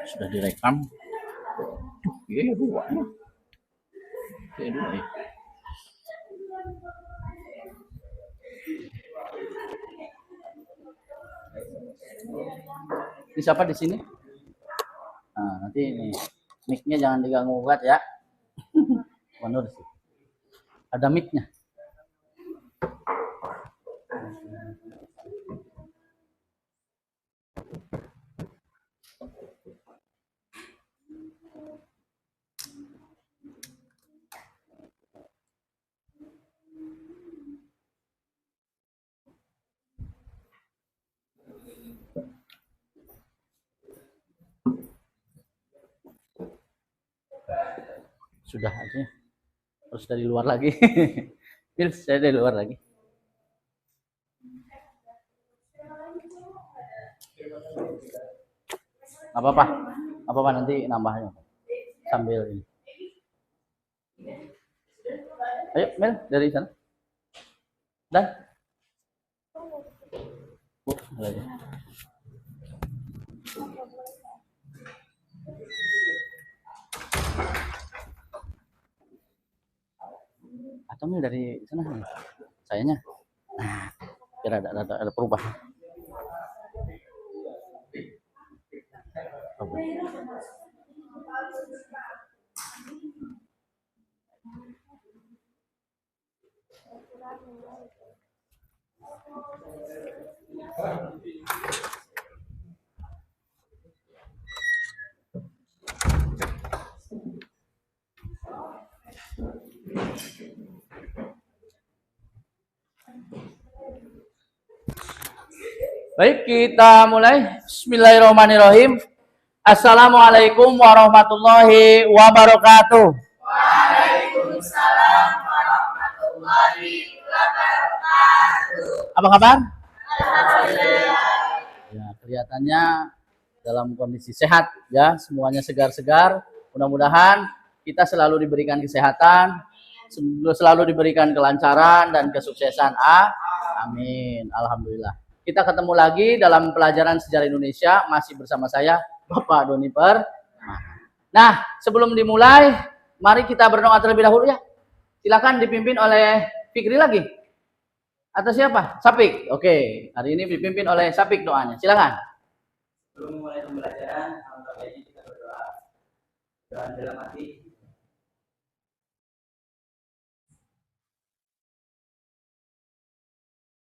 Sudah direkam. Iya, dua ya. Iya, dua ya. Ini siapa di sini? Nah, nanti ini mic-nya jangan diganggu banget ya. Manur sih. Ada mic-nya. Sudah aja. Terus dari luar lagi. Pil, saya dari luar lagi. Apa-apa. Apa-apa nanti nambahnya. Sambil ini. Ayo, Mel, dari sana. Dan. Lagi. Atau Mel dari sana. Sayanya. Nah, kira ada perubahan. Baik, kita mulai. Bismillahirrahmanirrahim. Assalamualaikum warahmatullahi wabarakatuh. Waalaikumsalam warahmatullahi wabarakatuh. Apa kabar? Alhamdulillah. Ya, kelihatannya dalam kondisi sehat ya, semuanya segar-segar. Mudah-mudahan kita selalu diberikan kesehatan, selalu diberikan kelancaran dan kesuksesan. Amin. Alhamdulillah. Kita ketemu lagi dalam pelajaran sejarah Indonesia, masih bersama saya Bapak Doni Per. Nah, sebelum dimulai, mari kita berdoa terlebih dahulu ya. Silakan dipimpin oleh Fikri lagi. Atau siapa? Sapik. Oke, hari ini dipimpin oleh Sapik doanya. Silakan. Sebelum memulai pembelajaran, alangkah baiknya kita berdoa. Doa dalam hati.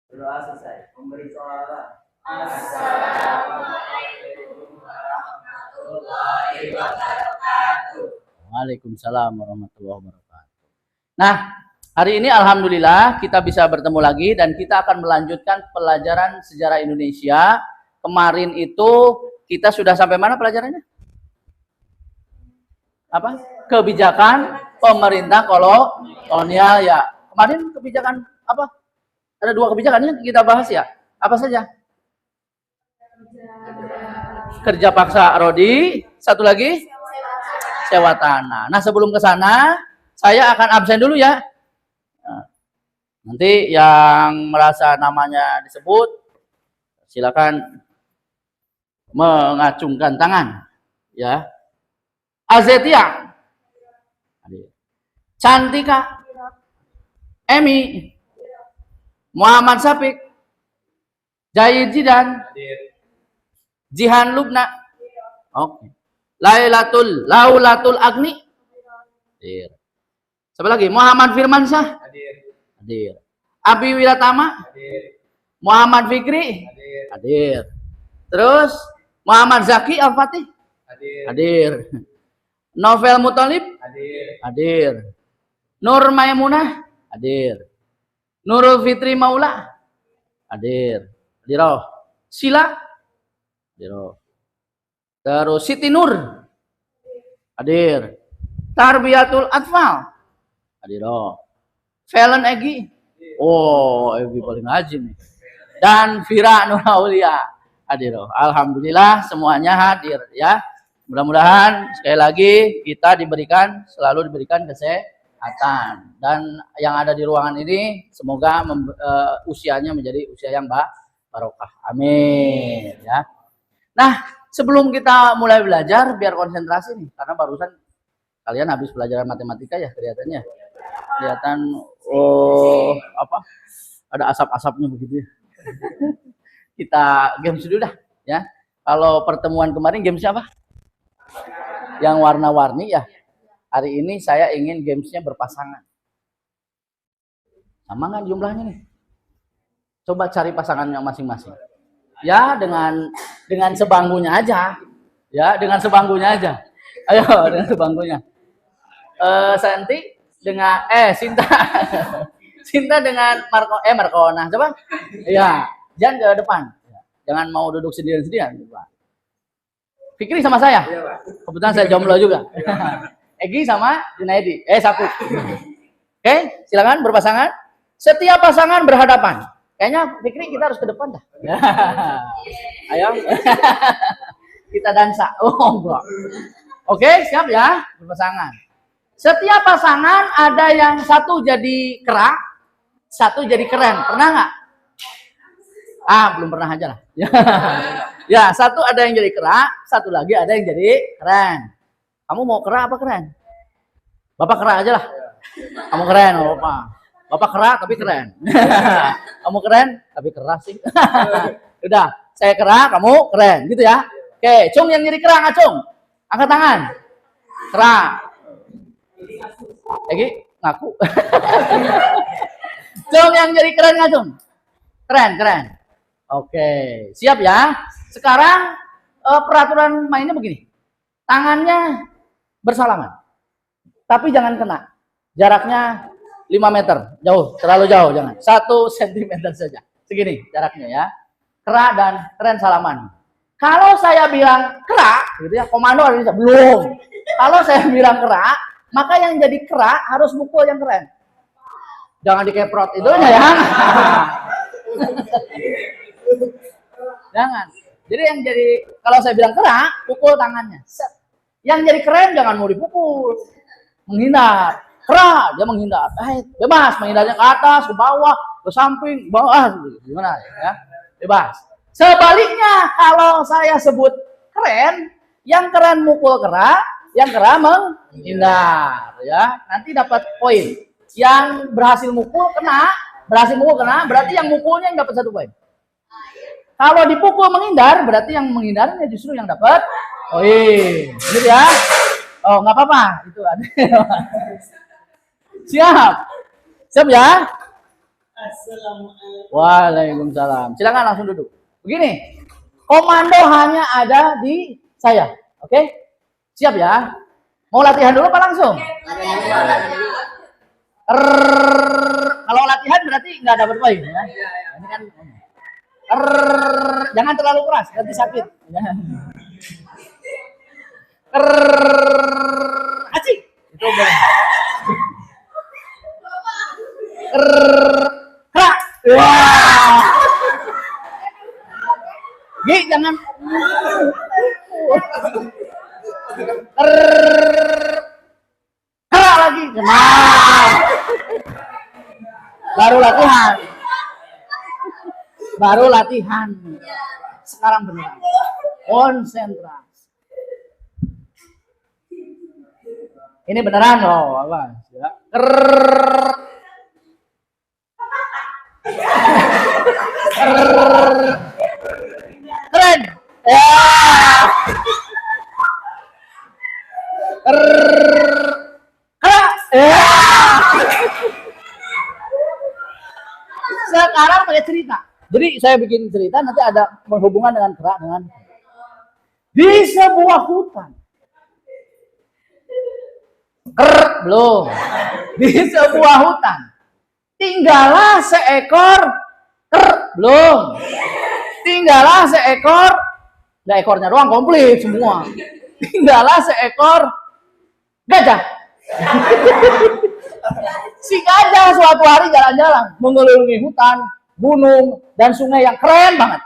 Berdoa selesai. Memberi sholawat. Assalamualaikum warahmatullahi wabarakatuh. Waalaikumsalam warahmatullahi wabarakatuh. Nah, hari ini alhamdulillah kita bisa bertemu lagi dan kita akan melanjutkan pelajaran sejarah Indonesia. Kemarin itu kita sudah sampai mana pelajarannya? Apa? Kebijakan pemerintah kolonial ya. Kemarin kebijakan apa? Ada 2 kebijakan yang kita bahas ya. Apa saja? Kerja paksa Rodi, satu lagi sewa tanah. Nah, sebelum ke sana, saya akan absen dulu ya. Nah, nanti yang merasa namanya disebut, silakan mengacungkan tangan. Ya. Azetia, Cantika, Emi, Muhammad Sapik, Jahid Jidan, Jihan Lubna, oke. Laulatul Agni, hadir. Siapa lagi? Muhammad Firmansyah, hadir. Abi Wiratama, hadir. Muhammad Fikri, hadir. Terus Muhammad Zaki Al-Fatih, hadir. Novel Muthalib, hadir. Nur Maimunah, hadir. Nurul Fitri Maula, hadir. Hadiroh. Sila, hadiroh. Terus Siti Nur, hadir. Tarbiyatul Atfal, hadiroh. Valen Egi, oh Egi paling rajin nih. Dan Vira Nur Aulia, hadiroh. Alhamdulillah semuanya hadir ya. Mudah-mudahan sekali lagi kita selalu diberikan kesehatan, dan yang ada di ruangan ini semoga usianya menjadi usia yang barokah. Amin ya. Nah, Sebelum kita mulai belajar, biar konsentrasi nih, karena barusan kalian habis pelajaran matematika ya kelihatannya. Kelihatan ada asap-asapnya begitu ya. Kita games dulu dah ya. Kalau pertemuan kemarin games apa? Yang warna-warni ya. Hari ini saya ingin gamesnya berpasangan. Sama nggak jumlahnya nih? Coba cari pasangannya masing-masing. Ya dengan sebanggunya aja. Ya dengan sebanggunya aja. Ayo dengan sebanggunya. Santi dengan Sinta. Sinta dengan Markona. Coba. Ya, jangan ke depan. Jangan mau duduk sendirian-sendirian. Fikri sama saya. Kebetulan saya jomblo juga. Egi sama Junaidi. Satu. Oke, silakan berpasangan. Setiap pasangan berhadapan. Kayaknya Fikri kita harus ke depan dah. Ayo. Kita dansa. Oh, enggak. Oke, siap ya? Berpasangan. Setiap pasangan ada yang satu jadi kerak, satu jadi keren. Pernah nggak? Belum pernah aja lah. Ya, satu ada yang jadi kerak, satu lagi ada yang jadi keren. Kamu mau kerak apa keren? Bapak kerak aja lah. Kamu keren, Bapak. Bapak kerak tapi keren. Kamu keren tapi keras sih. Udah, saya kerak, kamu keren, gitu ya. Oke, Cung yang jadi kerak, Cung. Angkat tangan. Kerak. Egi ngaku. Cung yang jadi keren nggak, Cung? Keren. Oke, siap ya. Sekarang peraturan mainnya begini. Tangannya bersalaman. Tapi jangan kena. Jaraknya 5 meter. Jauh, terlalu jauh jangan. 1 sentimeter saja. Segini jaraknya ya. Kerak dan keren salaman. Kalau saya bilang kerak, gitu ya, komando harus bisa. Belum. Kalau saya bilang kerak, maka yang jadi kerak harus mukul yang keren. Jangan dikeprot itunya ya. Jangan. Jadi yang jadi, kalau saya bilang kerak, pukul tangannya. Yang jadi keren jangan mau dipukul. Menghindar. Kerak, dia menghindar. Bebas, menghindarnya ke atas, ke bawah, ke samping, bawah. Gimana ya? Bebas. Sebaliknya, kalau saya sebut keren, yang keren mukul kerak, yang kerak menghindar. Ya, nanti dapat poin. Yang berhasil mukul kena, berarti yang mukulnya yang dapat 1 poin. Kalau dipukul menghindar, berarti yang menghindarnya justru yang dapat poin. Gitu ya? Oh, nggak apa-apa. Itu ada. Siap ya? Assalamualaikum. Waalaikumsalam. Silakan langsung duduk. Begini, komando hanya ada di saya. Oke? Siap ya? Mau latihan dulu apa langsung? Kalau latihan berarti nggak dapat poin ya. Ini kan jangan terlalu keras, nanti sakit. Acik. Itu boleh. Kerak. Wah. Gi, jangan. Kerak lagi. Nah. Baru latihan. Sekarang beneran. Konsentrasi. Ini beneran loh, apa? Ya. Keren. Ya. Sekarang pakai cerita. Jadi saya bikin cerita nanti ada berhubungan dengan kerak dengan di sebuah hutan. Belum. Di sebuah hutan tinggallah seekor belum. Tinggallah seekor, nggak ekornya doang, komplit semua. Tinggallah seekor gajah. Si gajah suatu hari jalan-jalan mengelilingi hutan, gunung, dan sungai yang keren banget.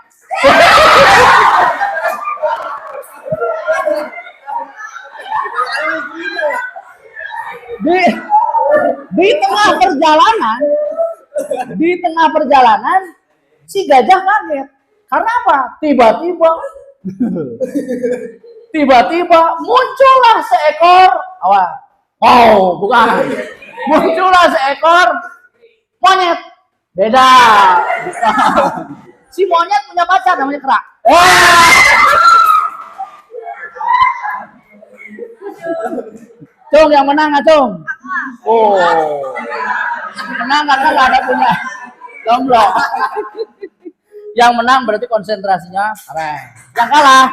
Di tengah perjalanan si gajah kaget. Karena apa? Tiba-tiba Tiba-tiba muncullah seekor awas. Oh, bukan. Muncullah seekor monyet. Beda. Si monyet punya pacar namanya Kera. Cung yang menang, Cung. Oh, menang karena nggak ada punya jomblo. Yang menang berarti konsentrasinya keren. Yang kalah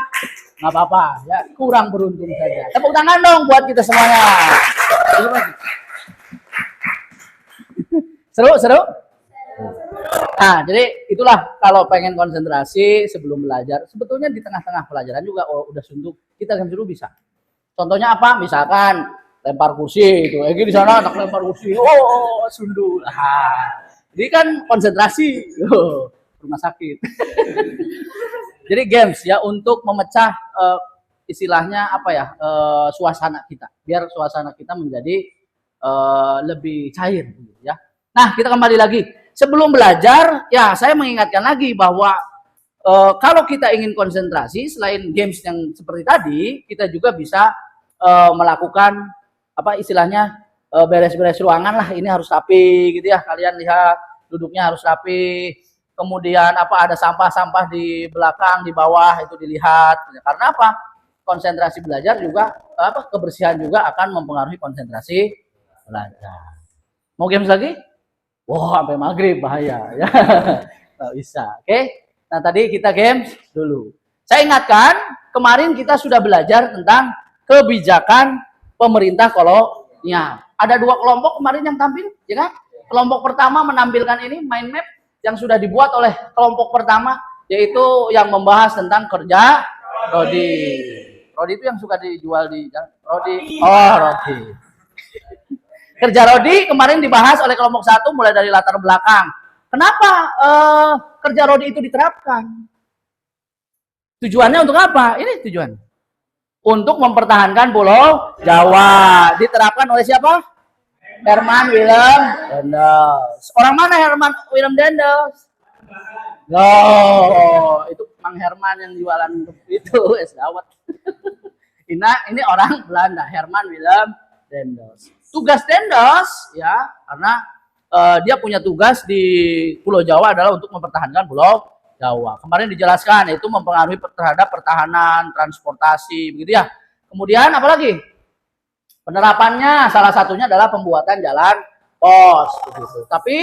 nggak apa-apa, ya kurang beruntung saja. Tepuk tangan dong buat kita semuanya. Seru. Nah, jadi itulah kalau pengen konsentrasi sebelum belajar. Sebetulnya di tengah-tengah pelajaran juga udah suntuk. Kita kan dulu bisa. Contohnya apa? Misalkan lempar kursi itu. Egi di sana anak lempar kursi. Oh, sundu. Jadi kan konsentrasi. Rumah sakit. Jadi games ya untuk memecah istilahnya apa ya? Suasana kita. Biar suasana kita menjadi lebih cair ya. Nah, kita kembali lagi. Sebelum belajar, ya saya mengingatkan lagi bahwa kalau kita ingin konsentrasi selain games yang seperti tadi, kita juga bisa melakukan apa istilahnya beres-beres ruangan lah. Ini harus rapi gitu ya. Kalian lihat duduknya harus rapi. Kemudian apa ada sampah-sampah di belakang, di bawah itu dilihat. Karena apa? Konsentrasi belajar juga apa kebersihan juga akan mempengaruhi konsentrasi belajar. Mau games lagi? Wah, sampai maghrib bahaya ya. Nggak bisa. Oke. Nah, tadi kita games dulu. Saya ingatkan, kemarin kita sudah belajar tentang kebijakan pemerintah kolonial. Ada 2 kelompok kemarin yang tampil, ya kan? Kelompok pertama menampilkan ini mind map yang sudah dibuat oleh kelompok pertama, yaitu yang membahas tentang kerja Rodi. Rodi itu yang suka dijual di Rodi. Oh, Rodi. Kerja Rodi kemarin dibahas oleh kelompok 1 mulai dari latar belakang. Kenapa kerja Rodi itu diterapkan? Tujuannya untuk apa? Ini tujuan. Untuk mempertahankan Pulau Jawa. Diterapkan oleh siapa? Herman Willem Dendels. Orang mana Herman Willem Dendels? Oh, itu Mang Herman yang jualan itu es dawet. Ini orang Belanda, Herman Willem Dendels. Tugas Dendels ya, karena dia punya tugas di Pulau Jawa adalah untuk mempertahankan Pulau Jawa. Kemarin dijelaskan itu mempengaruhi terhadap pertahanan, transportasi, begitu ya. Kemudian apalagi? Penerapannya salah satunya adalah pembuatan jalan pos, begitu. Tapi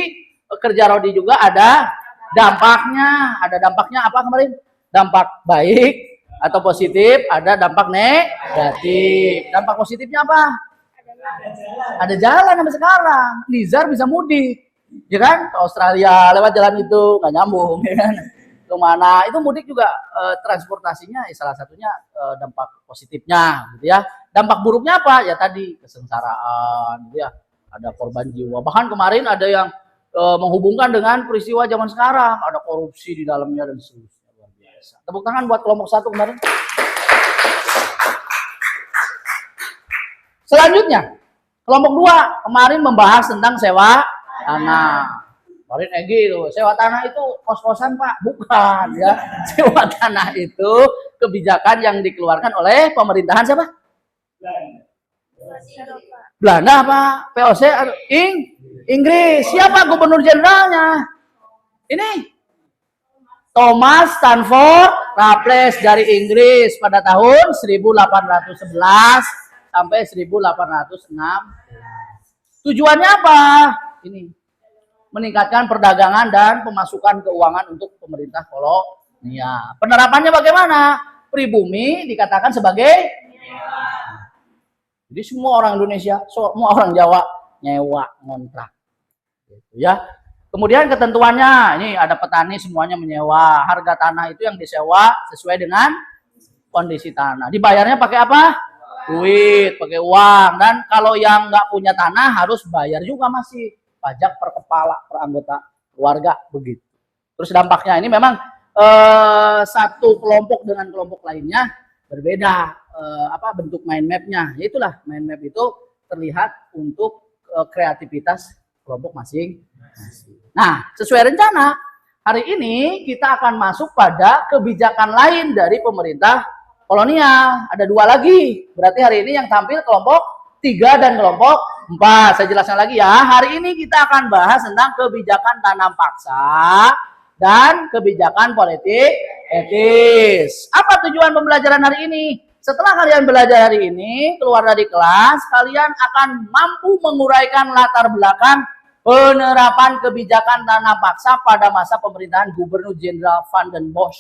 kerja Rodi juga ada dampaknya. Ada dampaknya apa kemarin? Dampak baik atau positif, ada dampak negatif. Dampak positifnya apa? Ada jalan sampai sekarang. Nizar bisa mudik, ya kan? Ke Australia lewat jalan itu nggak nyambung, ya kan? Kemana? Itu mudik juga transportasinya salah satunya dampak positifnya, gitu ya. Dampak buruknya apa? Ya tadi kesengsaraan, gitu ya. Ada korban jiwa. Bahkan kemarin ada yang menghubungkan dengan peristiwa zaman sekarang, ada korupsi di dalamnya dan seterusnya. Luar biasa. Tepuk tangan buat kelompok 1 kemarin. Selanjutnya, kelompok 2 kemarin membahas tentang sewa tanah. Kemarin Egi itu, sewa tanah itu kos-kosan Pak, bukan ya. Sewa tanah itu kebijakan yang dikeluarkan oleh pemerintahan siapa? Belanda apa? POC Inggris. Siapa gubernur jenderalnya? Ini Thomas Stanford Raffles dari Inggris pada tahun 1811 sampai 1816. Tujuannya apa? Ini meningkatkan perdagangan dan pemasukan keuangan untuk pemerintah kolonial. Penerapannya bagaimana? Pribumi dikatakan sebagai jadi semua orang Indonesia, semua orang Jawa nyewa ngontrak. Gitu ya. Kemudian ketentuannya, ini ada petani semuanya menyewa. Harga tanah itu yang disewa sesuai dengan kondisi tanah. Dibayarnya pakai apa? Duit, pakai uang. Dan kalau yang nggak punya tanah harus bayar juga masih pajak per kepala, per anggota keluarga, begitu. Terus dampaknya ini memang satu kelompok dengan kelompok lainnya berbeda bentuk mind map-nya. Itulah mind map itu terlihat untuk kreativitas kelompok masing-masing. Nah, sesuai rencana hari ini kita akan masuk pada kebijakan lain dari pemerintah kolonial. Ada 2 lagi. Berarti hari ini yang tampil kelompok 3 dan kelompok 4. Saya jelaskan lagi ya. Hari ini kita akan bahas tentang kebijakan tanam paksa dan kebijakan politik etis. Apa tujuan pembelajaran hari ini? Setelah kalian belajar hari ini, keluar dari kelas, kalian akan mampu menguraikan latar belakang penerapan kebijakan tanam paksa pada masa pemerintahan Gubernur Jenderal Van den Bosch.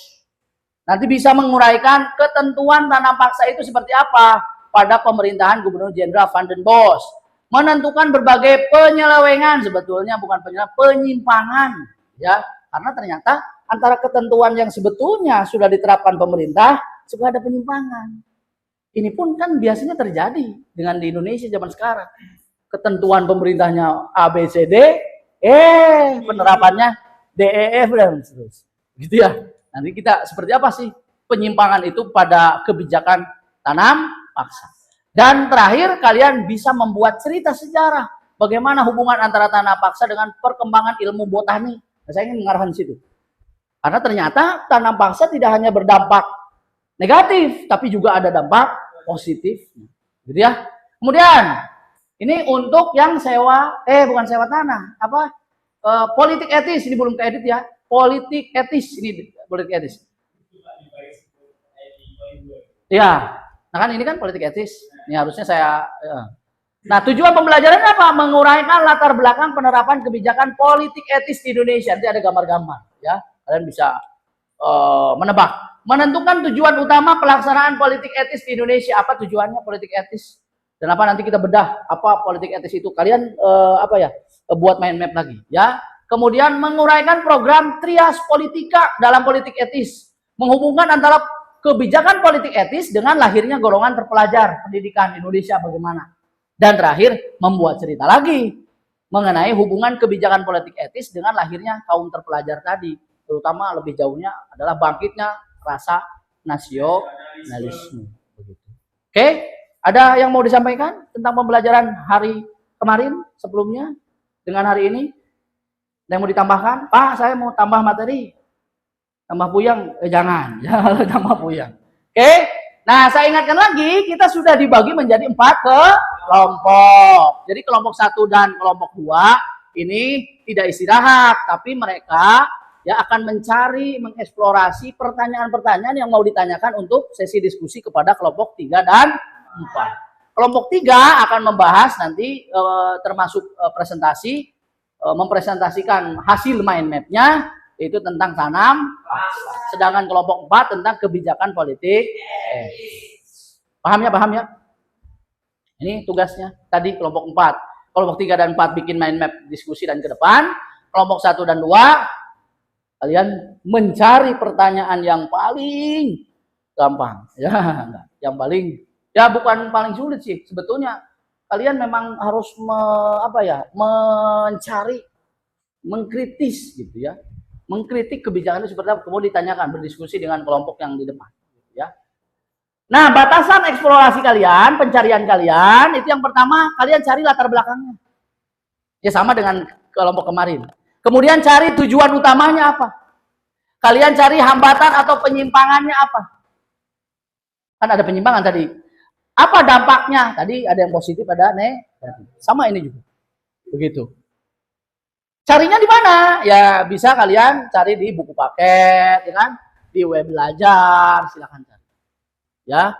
Nanti bisa menguraikan ketentuan tanam paksa itu seperti apa pada pemerintahan Gubernur Jenderal Van den Bosch. Menentukan berbagai penyelewengan, sebetulnya bukan penyimpangan, ya, karena ternyata antara ketentuan yang sebetulnya sudah diterapkan pemerintah suka ada penyimpangan. Ini pun kan biasanya terjadi dengan di Indonesia zaman sekarang. Ketentuan pemerintahnya A, B, C, D, penerapannya D, E, F, dan terus. Gitu ya. Nanti kita seperti apa sih penyimpangan itu pada kebijakan tanam paksa. Dan terakhir kalian bisa membuat cerita sejarah. Bagaimana hubungan antara tanam paksa dengan perkembangan ilmu botani. Nah, saya ingin mengarahkan di situ. Karena ternyata tanam paksa tidak hanya berdampak negatif, tapi juga ada dampak positif. Gitu ya. Kemudian ini untuk yang bukan sewa tanah, politik etis, ini belum keedit ya. Politik etis, ini politik etis. Ya, nah kan ini kan politik etis. Ini harusnya saya. Nah, tujuan pembelajaran apa? Menguraikan latar belakang penerapan kebijakan politik etis di Indonesia. Nanti ada gambar-gambar, ya. Kalian bisa menebak. Menentukan tujuan utama pelaksanaan politik etis di Indonesia. Apa tujuannya politik etis? Dan apa nanti kita bedah apa politik etis itu? Kalian buat mind map lagi, ya. Kemudian menguraikan program trias politika dalam politik etis, menghubungkan antara kebijakan politik etis dengan lahirnya golongan terpelajar pendidikan Indonesia bagaimana. Dan terakhir membuat cerita lagi mengenai hubungan kebijakan politik etis dengan lahirnya kaum terpelajar tadi, terutama lebih jauhnya adalah bangkitnya rasa nasionalisme. Oke, ada yang mau disampaikan tentang pembelajaran hari kemarin sebelumnya dengan hari ini? Ada yang mau ditambahkan? Pak, saya mau tambah materi. Tambah puyang? Jangan tambah puyang. Oke, nah saya ingatkan lagi, kita sudah dibagi menjadi 4 kelompok. Jadi kelompok 1 dan kelompok 2 ini tidak istirahat, tapi mereka ya akan mencari, mengeksplorasi pertanyaan-pertanyaan yang mau ditanyakan untuk sesi diskusi kepada kelompok 3 dan 4. Kelompok 3 akan membahas nanti termasuk presentasi, mempresentasikan hasil mind map-nya, yaitu tentang tanam paksa. Sedangkan kelompok 4 tentang kebijakan politik. Paham ya? Ini tugasnya. Tadi kelompok 4. Kelompok 3 dan 4 bikin mind map diskusi dan ke depan. Kelompok 1 dan 2 kalian mencari pertanyaan yang paling gampang, ya, yang paling, ya bukan paling sulit sih sebetulnya. Kalian memang harus mencari, mengkritis gitu ya, mengkritik kebijakan itu seperti apa, kemudian ditanyakan, berdiskusi dengan kelompok yang di depan, ya. Nah, batasan eksplorasi kalian, pencarian kalian itu yang pertama kalian cari latar belakangnya, ya sama dengan kelompok kemarin. Kemudian cari tujuan utamanya apa. Kalian cari hambatan atau penyimpangannya apa. Kan ada penyimpangan tadi. Apa dampaknya? Tadi ada yang positif, ada negatif. Sama ini juga. Begitu. Carinya di mana? Ya bisa kalian cari di buku paket, ya kan? Di web belajar, silakan cari. Ya,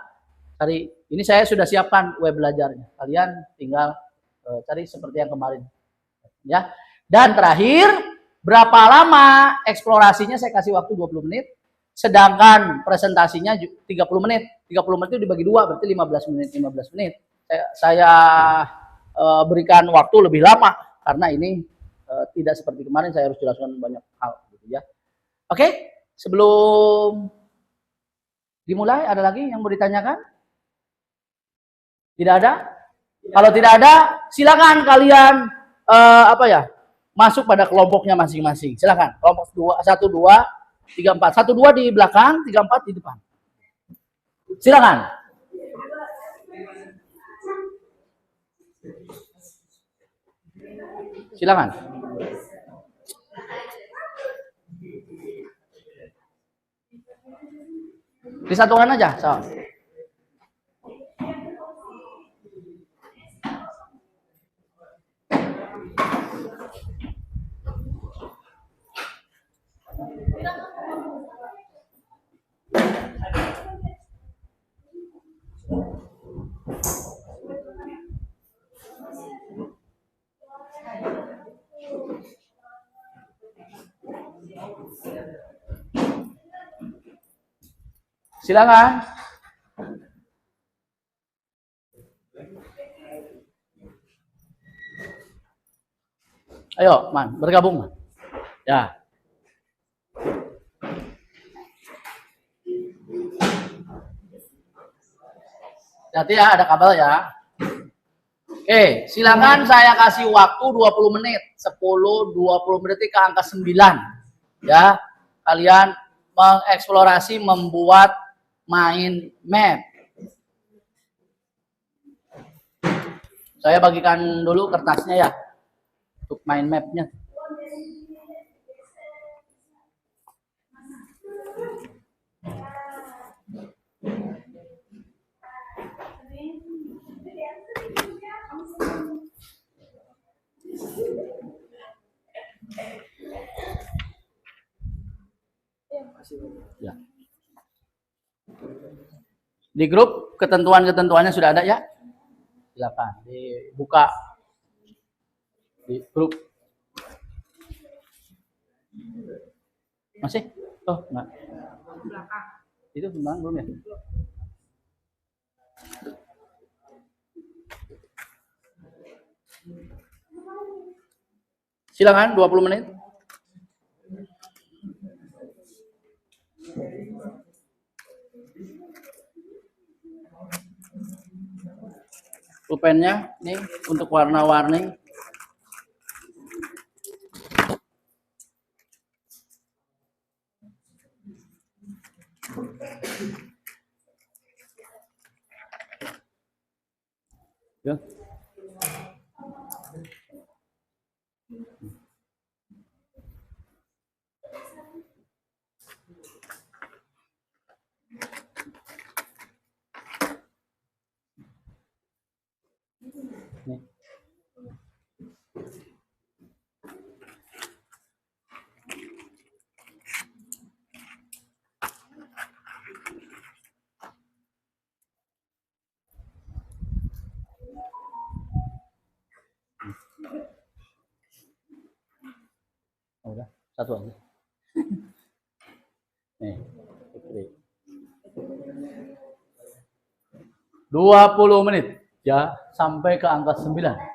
cari. Ini saya sudah siapkan web belajarnya. Kalian tinggal cari seperti yang kemarin. Ya. Dan terakhir, berapa lama eksplorasinya saya kasih waktu 20 menit, sedangkan presentasinya 30 menit. 30 menit itu dibagi 2, berarti 15 menit. 15 menit. Saya berikan waktu lebih lama, karena ini tidak seperti kemarin, saya harus jelaskan banyak hal. Gitu ya. Oke, sebelum dimulai, ada lagi yang mau ditanyakan? Tidak ada? Kalau tidak ada, silakan kalian masuk pada kelompoknya masing-masing. Silakan. Kelompok 1, 2, 3, 4. 1, 2 di belakang, 3, 4 di depan. Silakan. Silakan. Disatukan aja, so. Silakan. Ayo, Man, bergabung, Man. Ya. Hati ya, ada kabel ya. Oke, silakan saya kasih waktu 20 menit. 10-20 menit ke angka 9. Ya, kalian mengeksplorasi, membuat main map. Saya bagikan dulu kertasnya ya, untuk main mapnya. Ya. Di grup ketentuan-ketentuannya sudah ada ya? Silakan dibuka di grup. Masih? Oh, enggak. Itu sebenarnya belum ya? Silakan 20 menit. Pulpennya nih untuk warna-warni. Ya. Nih. Oh, udah, satu aja. Nih, 20 menit ya sampai ke angka 9.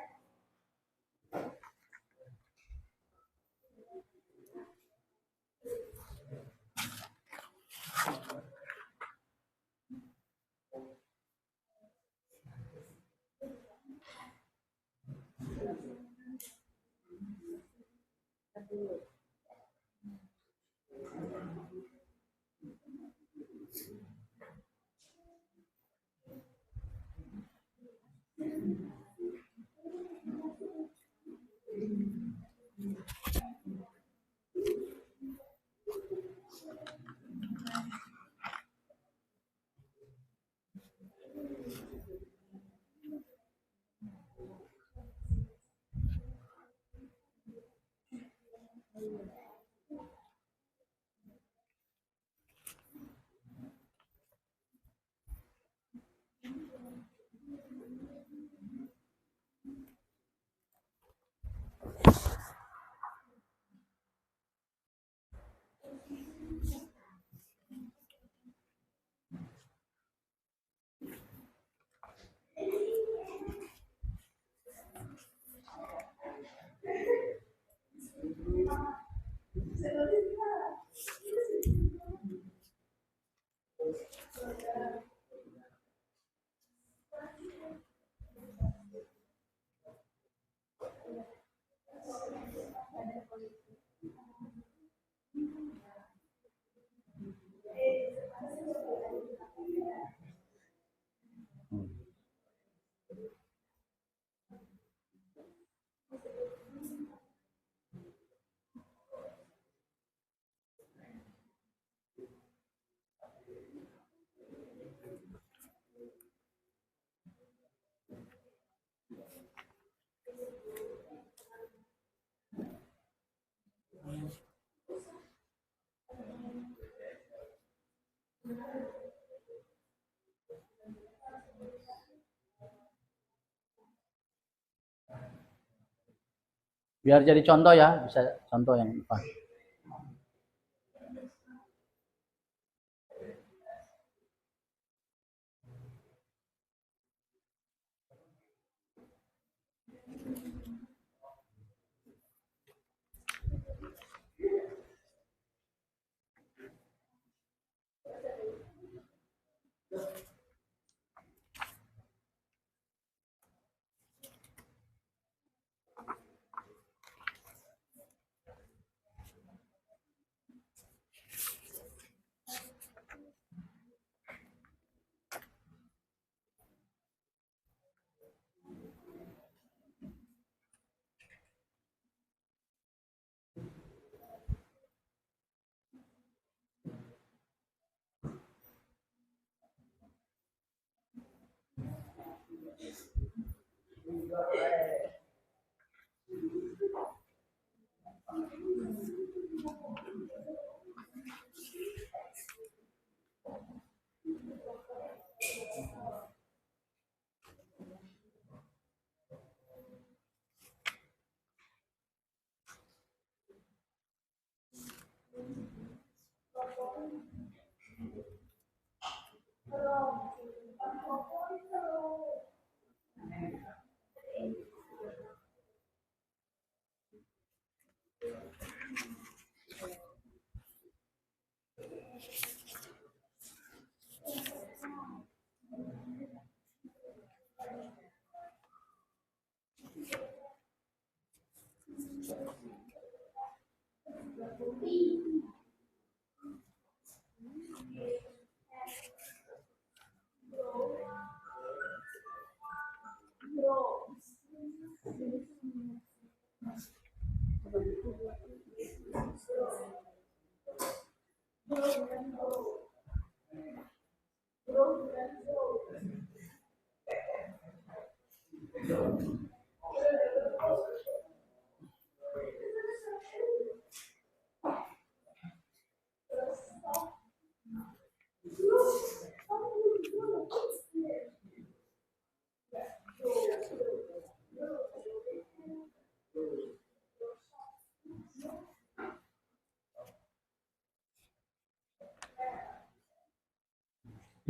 Biar jadi contoh ya, bisa contoh yang apa.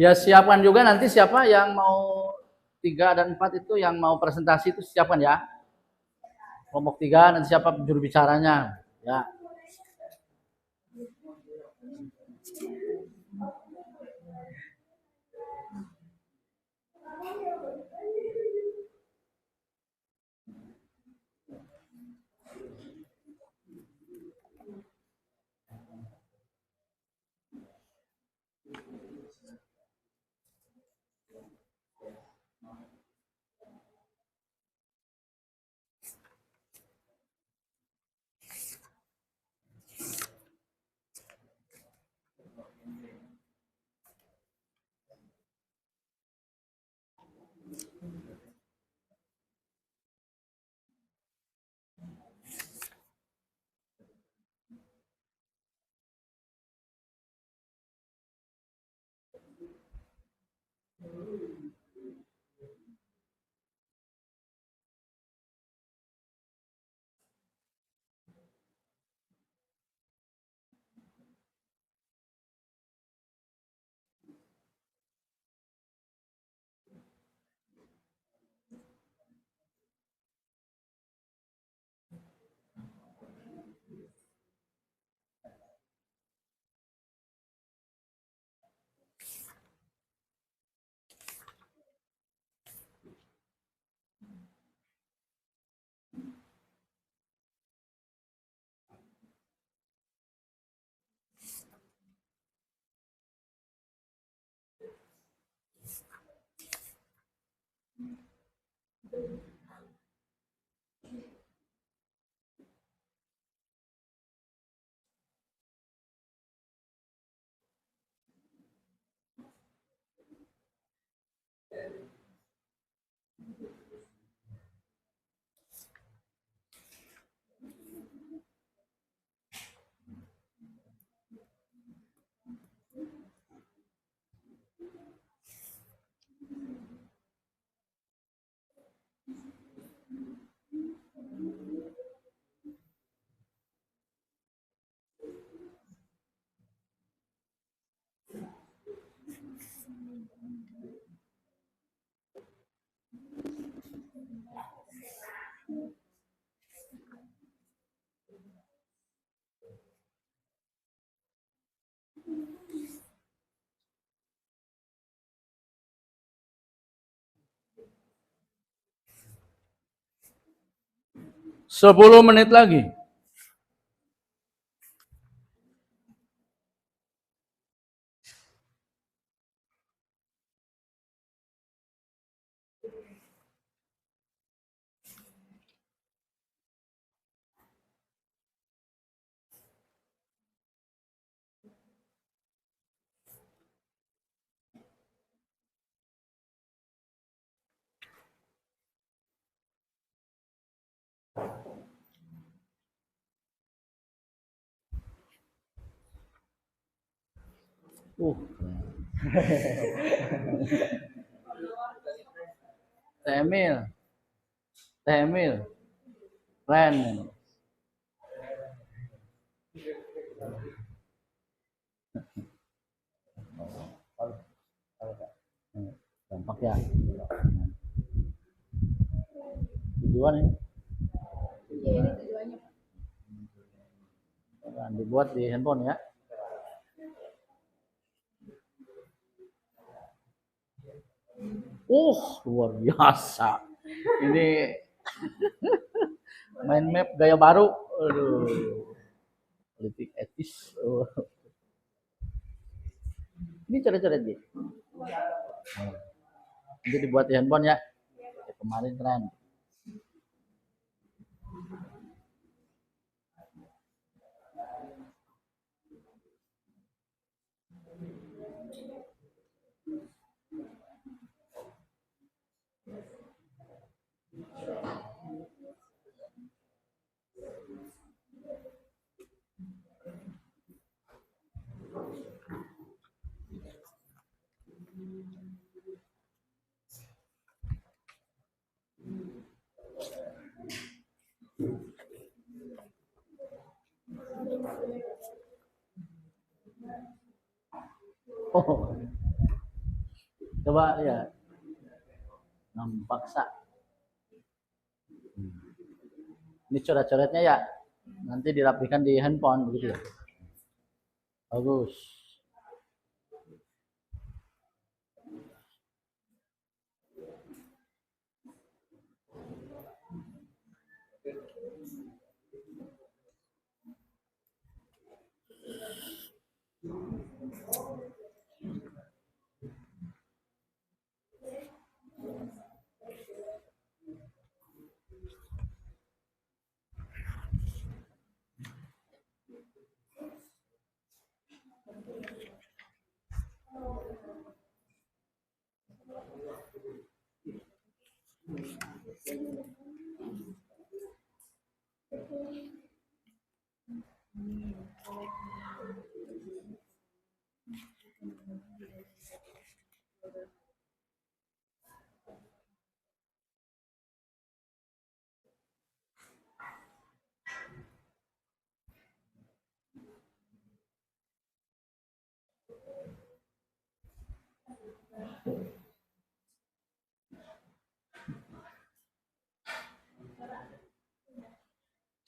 Ya siapkan juga nanti siapa yang mau 3 dan 4 itu yang mau presentasi itu siapkan ya. Kelompok 3 nanti siapa juru bicaranya ya. 10 menit lagi. Temil. Temil. Keren. Dampak ya. Tujuan ini. Jangan dibuat di handphone ya. Luar biasa. Ini main map gaya baru. Aduh. Politik etis. Ini coret-coret gitu. Nanti dibuat di handphone ya. Kemarin keren. Coba ya. Nampak sak. Ini coret-coretnya ya. Nanti dirapikan di handphone begitu ya. Bagus.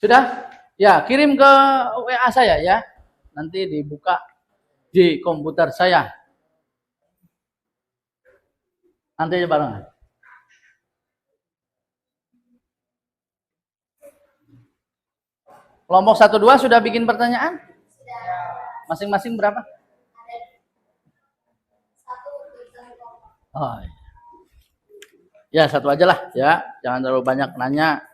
Sudah? Ya, kirim ke WA saya ya. Nanti dibuka di komputer saya. Nanti aja bareng. Kelompok 1-2 sudah bikin pertanyaan? Masing-masing berapa? Oh, ya satu aja lah ya. Jangan terlalu banyak nanya.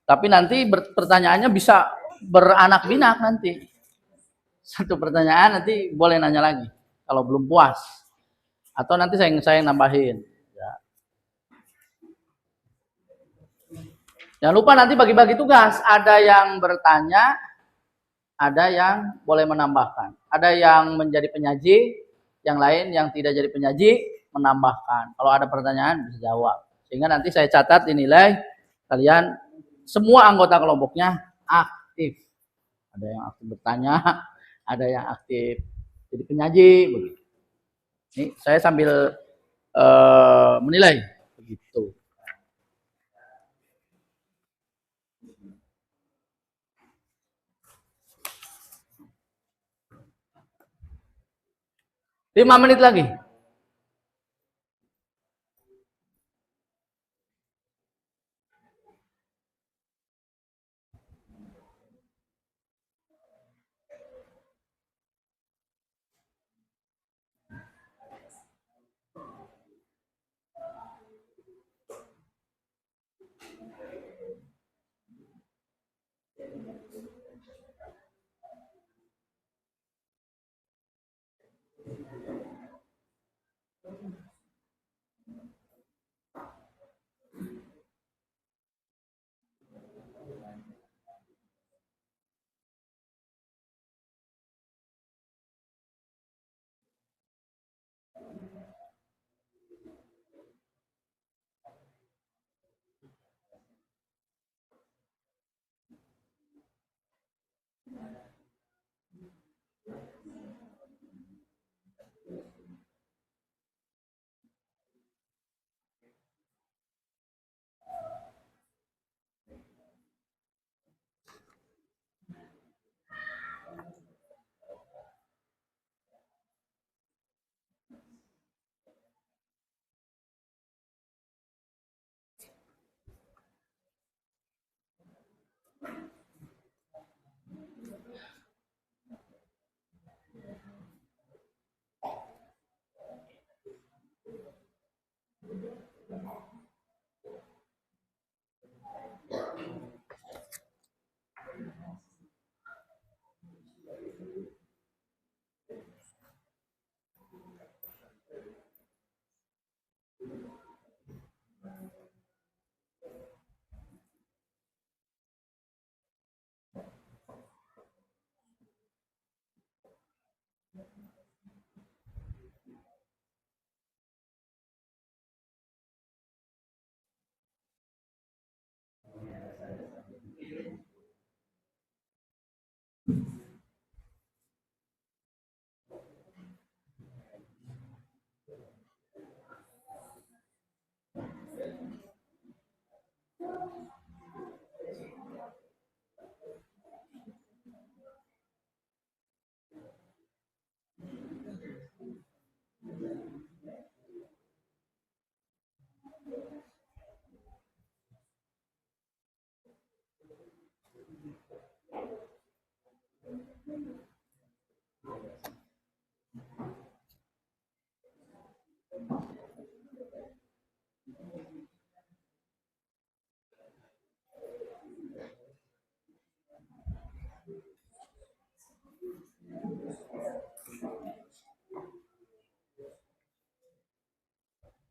Tapi nanti pertanyaannya bisa beranak pinak nanti. Satu pertanyaan nanti boleh nanya lagi kalau belum puas. Atau nanti saya nambahin. Ya. Jangan lupa nanti bagi-bagi tugas. Ada yang bertanya, ada yang boleh menambahkan. Ada yang menjadi penyaji, yang lain yang tidak jadi penyaji menambahkan. Kalau ada pertanyaan bisa jawab. Sehingga nanti saya catat dinilai kalian semua anggota kelompoknya aktif. Ada yang aktif bertanya, ada yang aktif jadi penyaji begitu. Ini saya sambil menilai begitu. Lima menit lagi.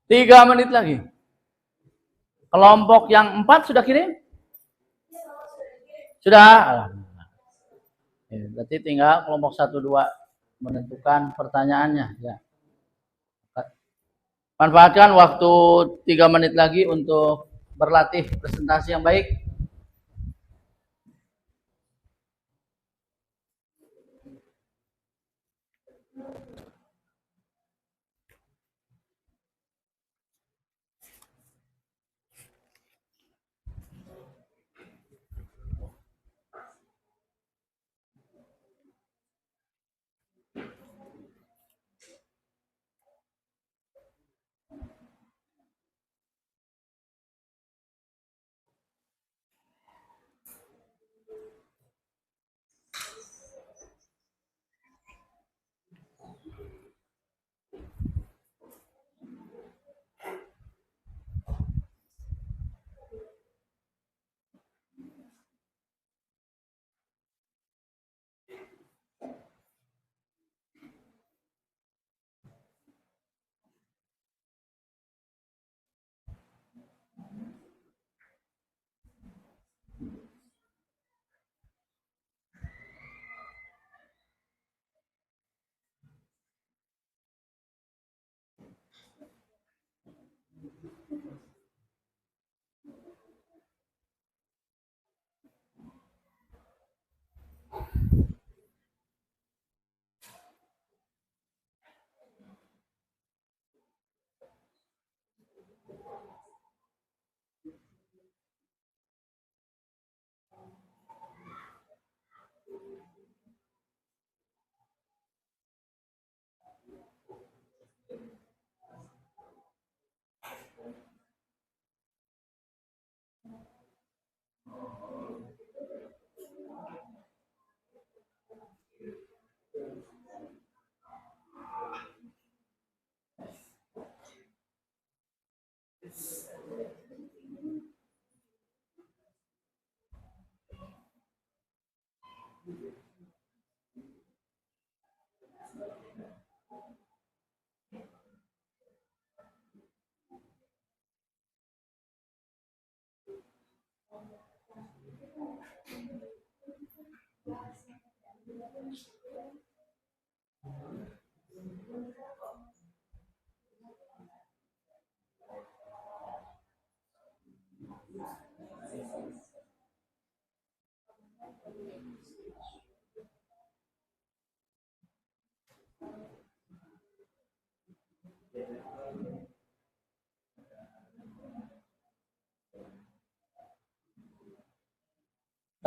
3 menit lagi. Kelompok yang 4 sudah kirim? Sudah? Alhamdulillah. Berarti tinggal kelompok 1-2 menentukan pertanyaannya. Ya. Manfaatkan waktu 3 menit lagi untuk berlatih presentasi yang baik.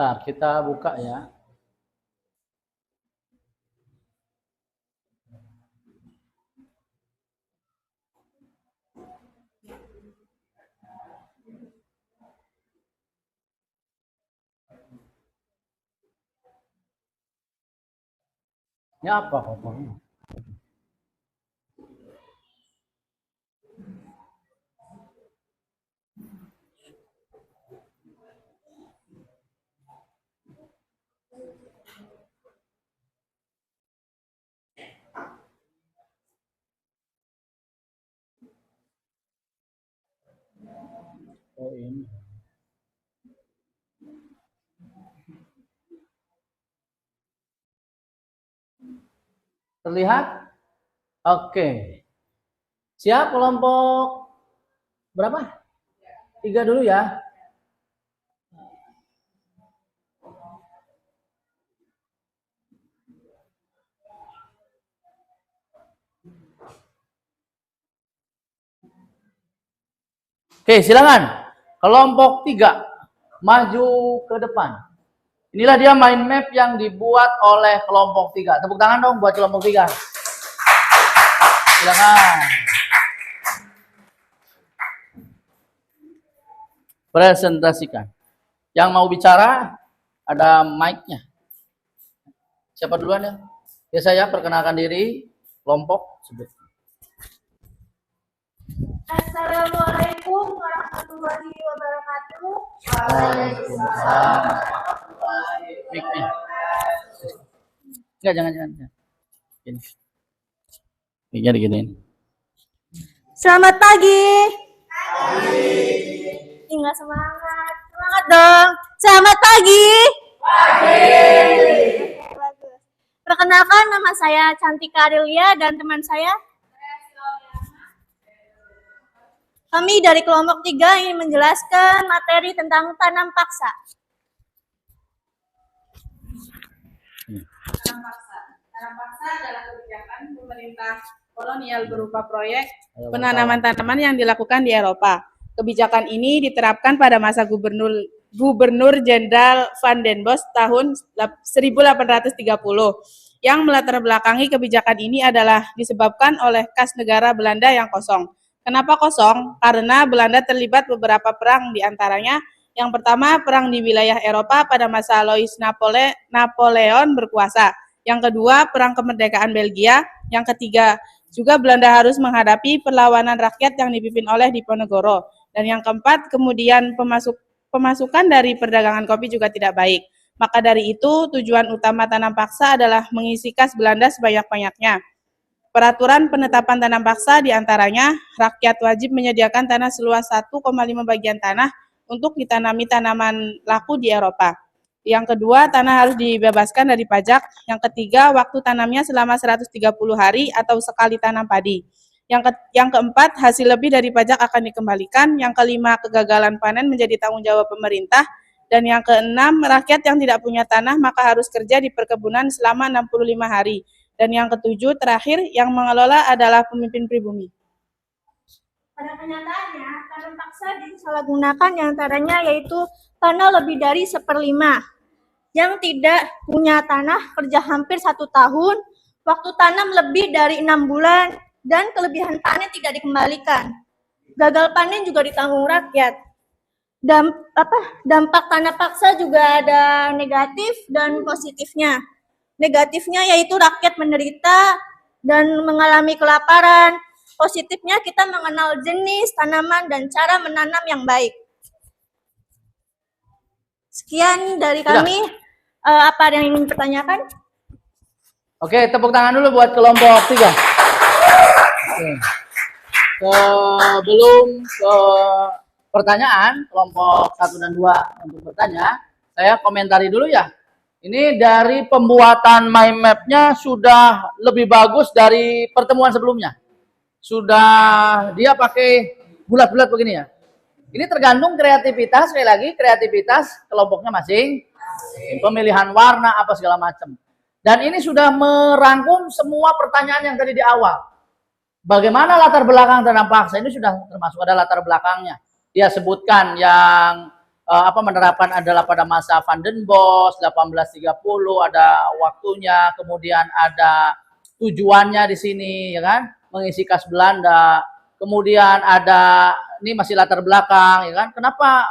Bentar, kita buka ya. Ini apa pokoknya? Oh ini. Terlihat? Oke. Siap kelompok berapa? 3 dulu ya. Oke, silakan. Kelompok 3 maju ke depan. Inilah dia mind map yang dibuat oleh kelompok 3. Tepuk tangan dong buat kelompok 3. Silakan. Presentasikan. Yang mau bicara ada mic-nya. Siapa duluan ya? Ya saya perkenalkan diri, kelompok sebut. Assalamualaikum warahmatullahi wabarakatuh. Waalaikumsalam. Mic-nya. Enggak, jangan. Gini. Mic-nya diginiin. Selamat pagi. Enggak semangat. Semangat dong. Selamat pagi. Bagus. Perkenalkan, nama saya Cantika Adelia dan teman saya. Kami dari kelompok 3 ingin menjelaskan materi tentang tanam paksa. Tanam paksa adalah kebijakan pemerintah kolonial berupa proyek penanaman tanaman yang dilakukan di Eropa. Kebijakan ini diterapkan pada masa Gubernur Jenderal Van den Bosch tahun 1830. Yang melatar belakangi kebijakan ini adalah disebabkan oleh kas negara Belanda yang kosong. Kenapa kosong? Karena Belanda terlibat beberapa perang, diantaranya yang pertama perang di wilayah Eropa pada masa Louis Napoleon berkuasa. Yang kedua perang kemerdekaan Belgia. Yang ketiga juga Belanda harus menghadapi perlawanan rakyat yang dipimpin oleh Diponegoro. Dan yang keempat kemudian pemasukan dari perdagangan kopi juga tidak baik. Maka dari itu tujuan utama tanam paksa adalah mengisi kas Belanda sebanyak-banyaknya. Peraturan penetapan tanam paksa diantaranya, rakyat wajib menyediakan tanah seluas 1,5 bagian tanah untuk ditanami tanaman laku di Eropa. Yang kedua, tanah harus dibebaskan dari pajak. Yang ketiga, waktu tanamnya selama 130 hari atau sekali tanam padi. Yang keempat, hasil lebih dari pajak akan dikembalikan. Yang kelima, kegagalan panen menjadi tanggung jawab pemerintah. Dan yang keenam, rakyat yang tidak punya tanah maka harus kerja di perkebunan selama 65 hari. Dan yang ketujuh, terakhir, yang mengelola adalah pemimpin pribumi. Pada kenyataannya, tanam paksa disalahgunakan antaranya yaitu tanah lebih dari 1/5. Yang tidak punya tanah kerja hampir 1 tahun, waktu tanam lebih dari 6 bulan, dan kelebihan panen tidak dikembalikan. Gagal panen juga ditanggung rakyat. Dampak tanam paksa juga ada negatif dan positifnya. Negatifnya yaitu rakyat menderita dan mengalami kelaparan. Positifnya kita mengenal jenis tanaman dan cara menanam yang baik. Sekian dari kami. Apa ada yang ingin dipertanyakan? Oke, tepuk tangan dulu buat kelompok 3. Oke. Sebelum ke pertanyaan kelompok 1 dan 2 untuk bertanya, saya komentari dulu ya. Ini dari pembuatan mind map-nya sudah lebih bagus dari pertemuan sebelumnya. Sudah dia pakai bulat-bulat begini ya. Ini tergantung kreativitas, sekali lagi kreativitas kelompoknya masing, pemilihan warna apa segala macam. Dan ini sudah merangkum semua pertanyaan yang tadi di awal. Bagaimana latar belakang tanam paksa ini sudah termasuk ada latar belakangnya. Dia sebutkan yang menerapkan adalah pada masa Van den Bosch 1830 ada waktunya, kemudian ada tujuannya di sini ya kan, mengisi kas Belanda. Kemudian ada ini masih latar belakang ya kan, kenapa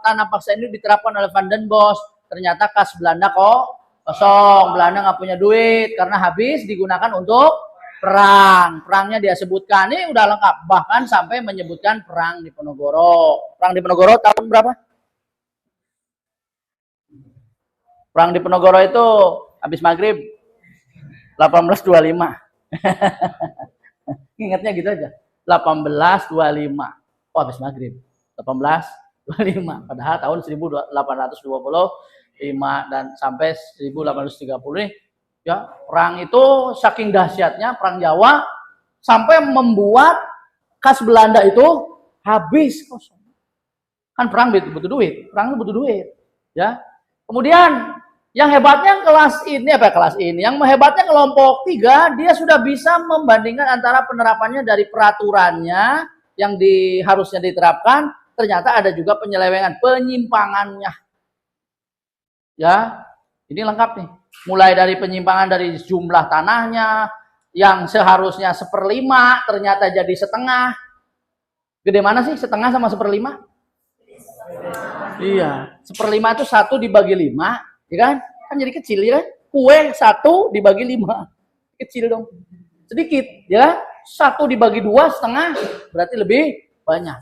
tanam paksa ini diterapkan oleh Van den Bosch? Ternyata kas Belanda kok kosong, Belanda nggak punya duit karena habis digunakan untuk perang. Perangnya dia sebutkan, ini udah lengkap, bahkan sampai menyebutkan perang di Ponorogo. Perang di Ponorogo tahun berapa? Perang di Ponorogo itu habis maghrib 1825. Ingatnya gitu aja. 1825. Oh, habis maghrib. 1825. Padahal tahun 1825 dan sampai 1830 nih, ya, perang itu saking dahsyatnya perang Jawa sampai membuat kas Belanda itu habis kosong. Kan perang butuh duit, perang itu butuh duit, ya. Kemudian yang hebatnya kelas ini, yang hebatnya kelompok 3, dia sudah bisa membandingkan antara penerapannya dari peraturannya yang harusnya diterapkan, ternyata ada juga penyelewengan, penyimpangannya. Ya, ini lengkap nih. Mulai dari penyimpangan dari jumlah tanahnya, yang seharusnya 1/5 ternyata jadi setengah. Gede mana sih setengah sama 1/5? Iya, 1/5 itu 1 dibagi 5. Ya kan? Kan jadi kecil ya kan? Kue 1 dibagi 5. Kecil dong. Sedikit ya. 1 dibagi 2 setengah berarti lebih banyak.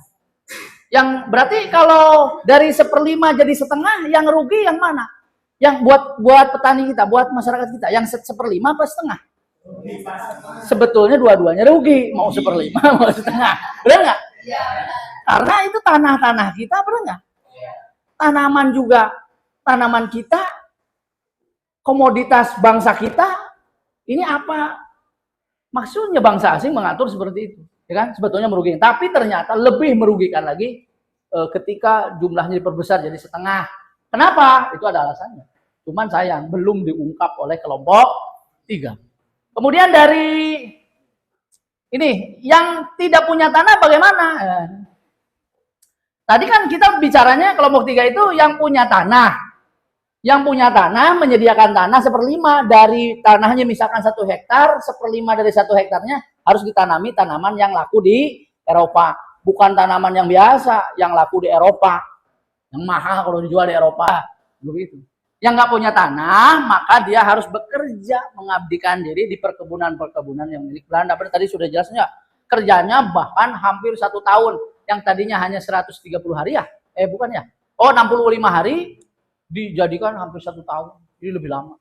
Yang berarti kalau dari 1/5 jadi setengah, yang rugi yang mana? Yang buat petani kita, buat masyarakat kita, yang 1/5 apa setengah? Sebetulnya dua-duanya rugi, mau 1/5 mau setengah. Benar nggak? Iya. Karena itu tanah-tanah kita, benar nggak? Tanaman juga, tanaman kita, komoditas bangsa kita, ini apa maksudnya bangsa asing mengatur seperti itu, ya kan? Sebetulnya merugikan, tapi ternyata lebih merugikan lagi ketika jumlahnya diperbesar jadi setengah. Kenapa? Itu ada alasannya. Cuman sayang belum diungkap oleh kelompok 3. Kemudian dari ini yang tidak punya tanah bagaimana? Tadi kan kita bicaranya kelompok 3 itu yang punya tanah. Yang punya tanah menyediakan tanah 1/5 dari tanahnya, misalkan 1 hektar, 1/5 dari 1 hektarnya harus ditanami tanaman yang laku di Eropa. Bukan tanaman yang biasa, yang laku di Eropa. Yang mahal kalau dijual di Eropa. Begitu. Yang nggak punya tanah, maka dia harus bekerja mengabdikan diri di perkebunan-perkebunan yang milik Belanda. Tadi sudah jelasnya, kerjanya bahkan hampir 1 tahun. Yang tadinya hanya 130 hari ya? Bukan ya? Oh, 65 hari dijadikan hampir 1 tahun. Ini lebih lama.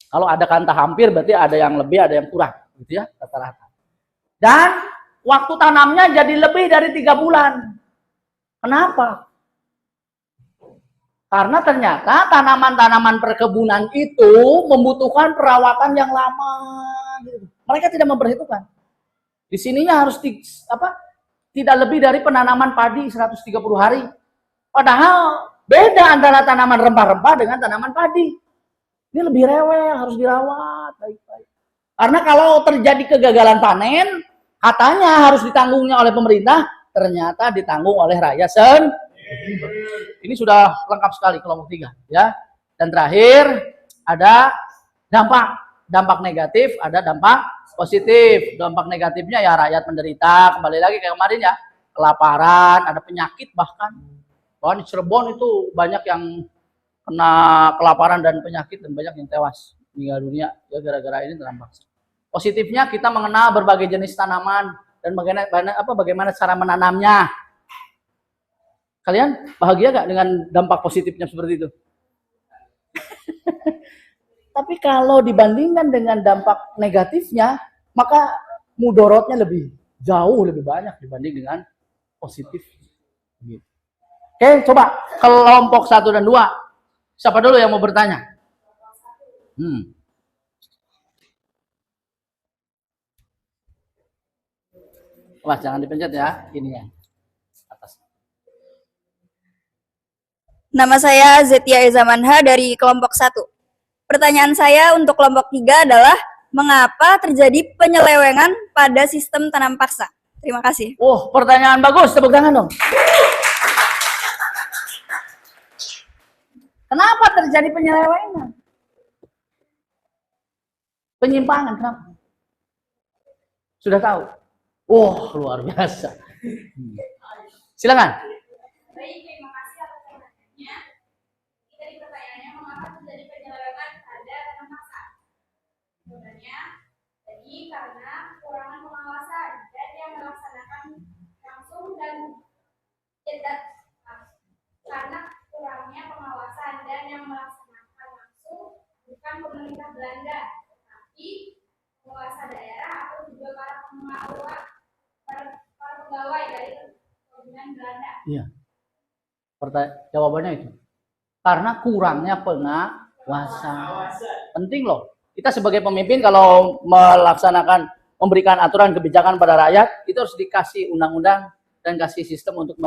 Kalau ada kata hampir berarti ada yang lebih, ada yang kurang. Gitu ya, rata-rata. Dan waktu tanamnya jadi lebih dari 3 bulan. Kenapa? Karena ternyata tanaman-tanaman perkebunan itu membutuhkan perawatan yang lama. Gitu. Mereka tidak memperhitungkan. Di sininya harus tidak lebih dari penanaman padi 130 hari. Padahal beda antara tanaman rempah-rempah dengan tanaman padi. Ini lebih rewel, harus dirawat baik-baik. Karena kalau terjadi kegagalan panen, katanya harus ditanggungnya oleh pemerintah, ternyata ditanggung oleh rakyat sendiri. Ini sudah lengkap sekali kelompok 3 ya. Dan terakhir ada dampak negatif, ada dampak positif. Dampak negatifnya ya rakyat menderita, kembali lagi kayak kemarin ya, kelaparan, ada penyakit bahkan. Bahkan di Cirebon itu banyak yang kena kelaparan dan penyakit dan banyak yang tewas meninggal dunia ya gara-gara ini dampak. Positifnya kita mengenal berbagai jenis tanaman dan bagaimana cara menanamnya. Kalian bahagia gak dengan dampak positifnya seperti itu? Tapi kalau dibandingkan dengan dampak negatifnya, maka mudorotnya jauh lebih banyak dibanding dengan positif. Gitu. Oke, coba kelompok 1 dan 2. Siapa dulu yang mau bertanya? Wah, jangan dipencet ya, ini ya. Atas. Nama saya Zetia Ezamanha dari kelompok 1. Pertanyaan saya untuk kelompok 3 adalah, mengapa terjadi penyelewengan pada sistem tanam paksa? Terima kasih. Pertanyaan bagus, tepuk tangan dong. Kenapa terjadi penyelewengan? Penyimpangan, kenapa? Sudah tahu? Oh, luar biasa. Silakan. Baik, terima kasih atas pertanyaannya. Dari pertanyaannya, mengapa terjadi penyelewengan pada dana paksa? Sebenarnya, jadi karena kekurangan pengawasan dan yang melaksanakan langsung dan tidak karena kurangnya pengawasan dan yang melaksanakan langsung bukan pemerintah Belanda, tapi penguasa daerah atau juga para pegawai dari pemerintahan Belanda. Iya. Jawabannya itu. Karena kurangnya pengawasan. Penting loh. Kita sebagai pemimpin kalau melaksanakan, memberikan aturan kebijakan pada rakyat, itu harus dikasih undang-undang dan kasih sistem untuk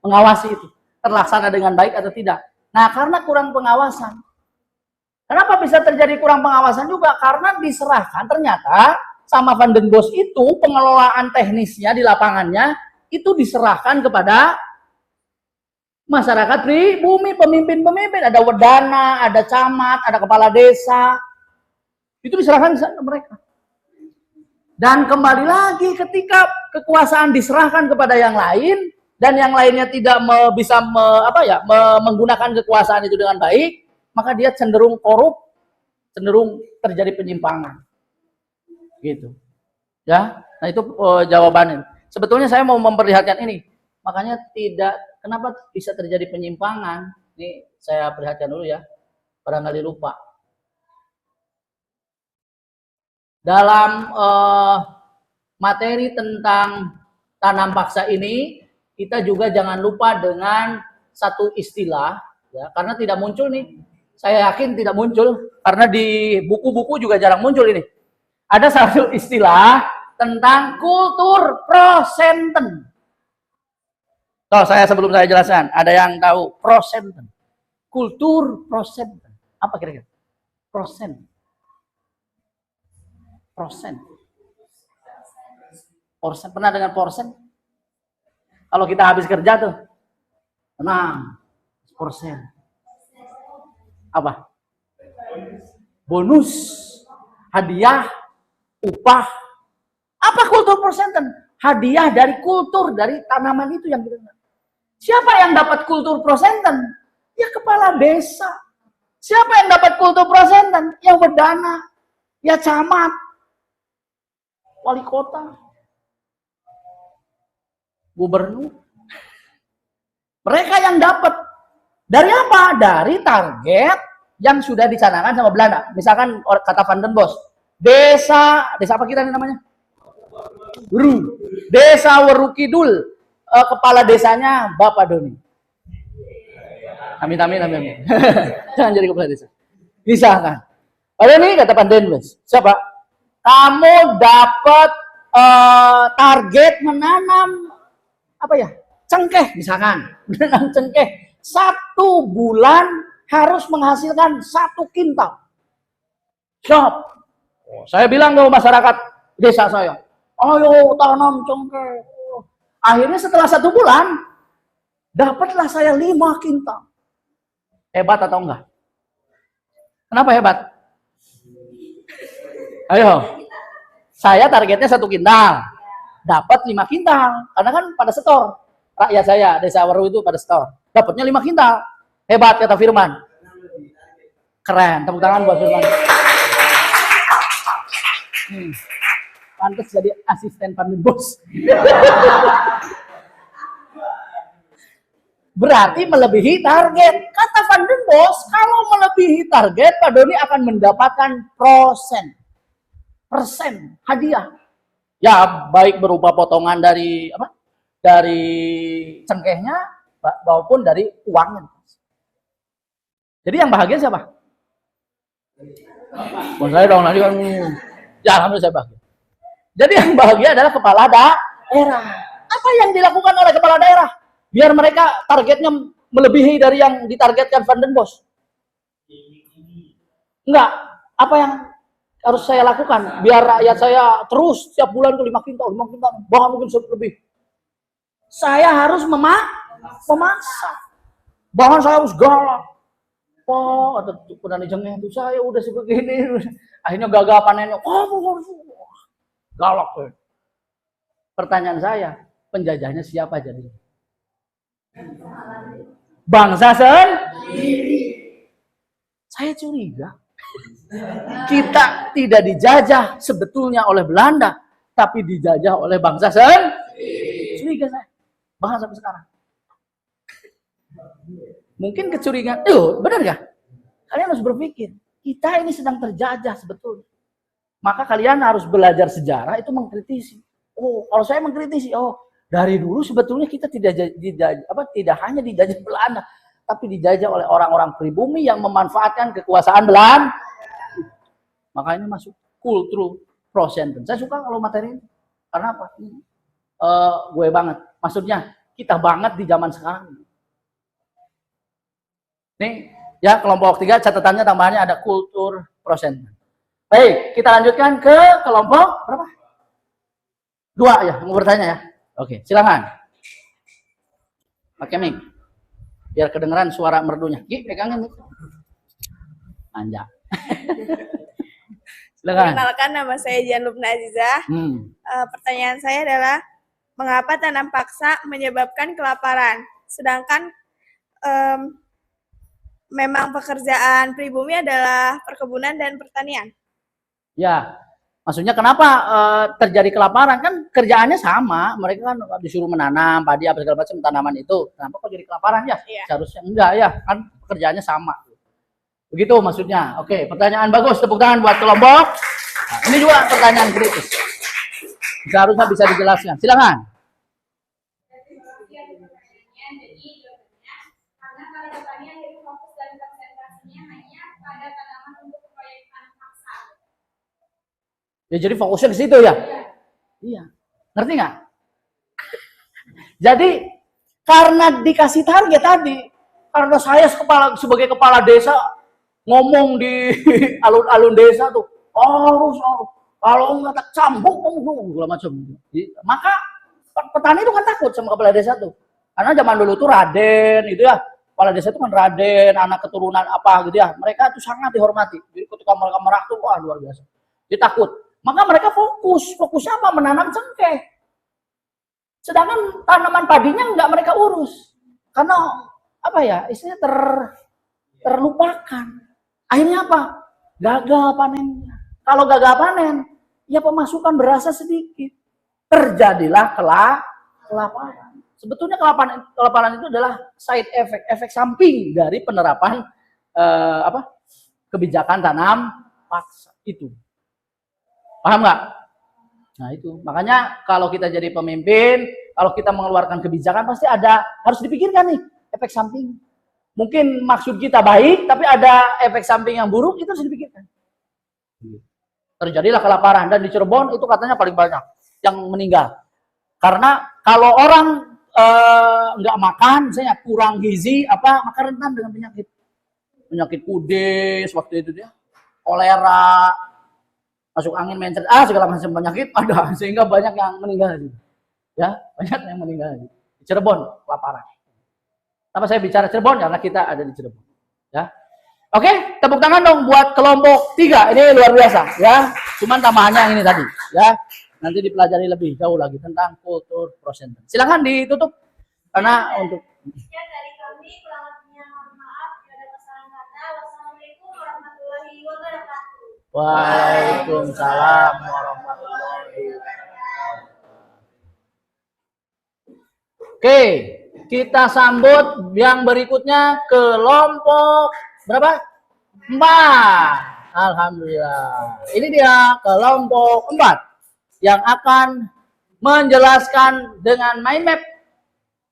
mengawasi itu. Terlaksana dengan baik atau tidak. Nah, karena kurang pengawasan. Kenapa bisa terjadi kurang pengawasan juga? Karena diserahkan ternyata sama Van den Bosch itu pengelolaan teknisnya di lapangannya itu diserahkan kepada masyarakat pribumi, pemimpin-pemimpin. Ada wedana, ada camat, ada kepala desa. Itu diserahkan ke mereka. Dan kembali lagi ketika kekuasaan diserahkan kepada yang lain dan yang lainnya tidak bisa menggunakan kekuasaan itu dengan baik, maka dia cenderung korup, cenderung terjadi penyimpangan. Gitu. Ya. Nah, itu jawabannya. Sebetulnya saya mau memperlihatkan ini. Makanya kenapa bisa terjadi penyimpangan? Ini saya perlihatkan dulu ya. Barangkali lupa. Dalam materi tentang tanam paksa ini, kita juga jangan lupa dengan satu istilah, ya, karena tidak muncul nih. Saya yakin tidak muncul, karena di buku-buku juga jarang muncul ini. Ada satu istilah tentang kultur prosenten. Saya sebelum saya jelaskan, ada yang tahu prosenten? Kultur prosenten. Apa kira-kira? Prosen. Pernah dengar porsen? Kalau kita habis kerja tuh, tenang, porsen. Apa? Bonus, hadiah, upah. Apa kultur prosenten? Hadiah dari kultur, dari tanaman itu yang kita. Siapa yang dapat kultur prosenten? Ya kepala desa. Siapa yang dapat kultur prosenten? Ya wedana, ya camat, wali kota, gubernur. Mereka yang dapat. Dari apa? Dari target yang sudah dicanangkan sama Belanda. Misalkan kata Van den Bosch, desa apa kita ini namanya? Desa Weru Kidul, kepala desanya Bapak Doni. Amin. Jangan jadi kepala desa. Misalkan. Ada nih kata Van den Bosch, siapa? Kamu dapat target menanam cengkeh misalkan. Menanam cengkeh 1 bulan harus menghasilkan 1 kintal. Siap. Saya bilang ke masyarakat desa saya, ayo tanam cengkeh. Akhirnya setelah 1 bulan, dapatlah saya 5 kintal. Hebat atau enggak? Kenapa hebat? Ayo. Saya targetnya 1 kintal. Dapat 5 kintal. Karena kan pada setor. Rakyat saya, desa Weru itu pada setor. Dapatnya 5 kintal. Hebat kata Firman. Keren. Tepuk tangan buat Firman. Pantes jadi asisten Van den Bosch. Berarti melebihi target. Kata Van den Bosch, kalau melebihi target, Pak Doni akan mendapatkan persen hadiah. Ya, baik berupa potongan dari cengkehnya maupun dari uangnya. Jadi yang bahagia siapa? Saya dong nanti kan. Ya, alhamdulillah saya bahagia. Jadi yang bahagia adalah kepala daerah. Apa yang dilakukan oleh kepala daerah? Biar mereka targetnya melebihi dari yang ditargetkan Van den Bosch. Enggak. Apa yang harus saya lakukan? Biar rakyat saya terus setiap bulan ke 5 kintal, bahkan mungkin lebih. Saya harus memaksa. Bahkan saya harus galak. Po, atau kuda jengnya itu saya udah sebegini. Akhirnya gagal panennya. Galak. Pertanyaan saya, penjajahnya siapa jadi? Bangsa sendiri. Saya curiga. Kita tidak dijajah sebetulnya oleh Belanda, tapi dijajah oleh bangsa sendiri. Curiga saya. Bahkan sampai sekarang. Mungkin kecurigaan, benar gak? Kalian harus berpikir, kita ini sedang terjajah sebetulnya. Maka kalian harus belajar sejarah itu mengkritisi. Oh, kalau saya mengkritisi, dari dulu sebetulnya kita tidak hanya dijajah Belanda, tapi dijajah oleh orang-orang pribumi yang memanfaatkan kekuasaan Belanda. Maka ini masuk kultur prosenten. Saya suka kalau materi ini. Karena apa? Gue banget. Maksudnya, kita banget di zaman sekarang. Nih, ya kelompok 3 catatannya tambahannya ada kultur prosenten. Baik, kita lanjutkan ke kelompok berapa? 2 ya, mau bertanya ya. Oke, silakan. Pakai mic. Biar kedengeran suara merdunya. Pegangin mic. Anja. Silakan. Perkenalkan, nama saya Janlubna Azizah. Pertanyaan saya adalah, mengapa tanam paksa menyebabkan kelaparan? Sedangkan memang pekerjaan pribumi adalah perkebunan dan pertanian. Ya, maksudnya kenapa terjadi kelaparan? Kan kerjaannya sama, mereka kan disuruh menanam padi apa segala macam tanaman itu. Kenapa kok jadi kelaparan ya? Iya. Seharusnya enggak ya, kan pekerjaannya sama. Begitu maksudnya. Oke, pertanyaan bagus, tepuk tangan buat kelompok. Nah, ini juga pertanyaan kritis. Seharusnya bisa dijelaskan. Silakan. Karena para petani akhirnya fokus dan konsentrasinya hanya pada tanaman untuk proyek tanam paksa. Ya jadi fokusnya ke situ ya? Iya. Ngerti nggak? Jadi karena dikasih target tadi, karena saya sebagai kepala desa ngomong di alun-alun desa tuh, harus kalau nggak tak cambuk segala macam. Maka petani itu kan takut sama kepala desa tuh. Karena zaman dulu tuh Raden itu ya, kepala desa itu kan Raden, anak keturunan apa gitu ya. Mereka itu sangat dihormati. Jadi ketika mereka merah tuh wah luar biasa. Dia takut. Maka mereka fokusnya apa? Menanam cengkeh. Sedangkan tanaman padinya nggak mereka urus. Karena apa ya? Istilahnya terlupakan. Akhirnya apa? Gagal panennya. Kalau gagal panen, ya pemasukan berasa sedikit. Terjadilah kelaparan. Sebetulnya kelaparan itu adalah side effect, efek samping dari penerapan kebijakan tanam paksa itu. Paham nggak? Nah itu, makanya kalau kita jadi pemimpin, kalau kita mengeluarkan kebijakan pasti harus dipikirkan nih efek samping. Mungkin maksud kita baik, tapi ada efek samping yang buruk, itu harus dipikirkan. Terjadilah kelaparan, dan di Cirebon itu katanya paling banyak yang meninggal. Karena kalau orang nggak makan, misalnya kurang gizi, maka rentan dengan penyakit kudes waktu itu dia, kolera, masuk angin, mencret, segala macam penyakit ada, sehingga banyak yang meninggal. Ya, banyak yang meninggal. Di Cirebon kelaparan. Kenapa saya bicara Cirebon? Karena kita ada di Cirebon. Ya. Oke, tepuk tangan dong buat kelompok 3. Ini luar biasa, ya. Cuman tambahannya yang ini tadi, ya. Nanti dipelajari lebih jauh lagi tentang kultur prosenten. Silakan ditutup karena untuk Sekian dari kami, kurang lebihnya mohon maaf. Jika ada kesalahan kata, wassalamualaikum warahmatullahi wabarakatuh. Waalaikumsalam warahmatullahi wabarakatuh. Oke, kita sambut yang berikutnya kelompok berapa? 4. Alhamdulillah. Ini dia kelompok 4 yang akan menjelaskan dengan mind map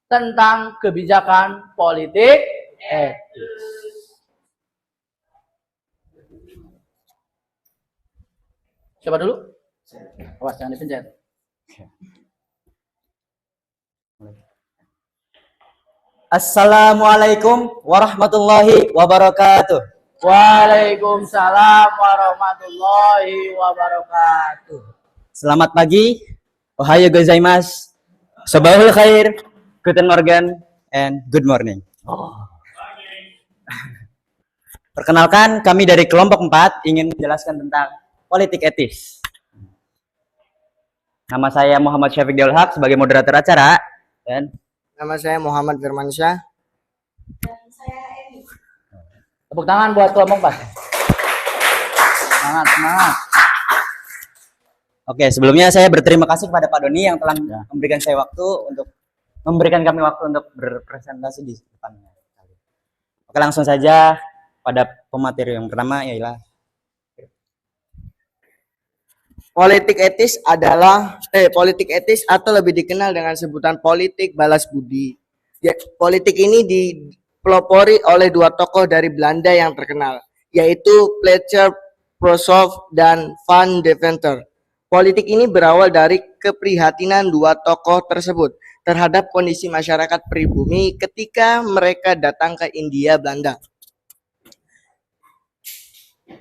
tentang kebijakan politik etis. Coba dulu. Awas jangan dipencet. Assalamualaikum warahmatullahi wabarakatuh. Waalaikumsalam warahmatullahi wabarakatuh. Selamat pagi, ohayo gozaimasu, sabahul khair, guten morgen, and good morning. Perkenalkan, kami dari kelompok 4 ingin menjelaskan tentang politik etis. Nama saya Muhammad Syafiq Deul Haq sebagai moderator acara, dan Nama saya Muhammad Firmansyah. Tepuk tangan buat kelompok 4. Semangat, semangat. oke, sebelumnya saya berterima kasih kepada Pak Doni yang telah memberikan saya waktu untuk memberikan kami waktu untuk berpresentasi di depannya. Oke, langsung saja pada pemateri yang pertama, yaitu Politik etis atau lebih dikenal dengan sebutan politik balas budi. Ya, politik ini dipelopori oleh dua tokoh dari Belanda yang terkenal, yaitu Fletcher Prothoff dan Van Deventer. Politik ini berawal dari keprihatinan dua tokoh tersebut terhadap kondisi masyarakat pribumi ketika mereka datang ke Hindia Belanda.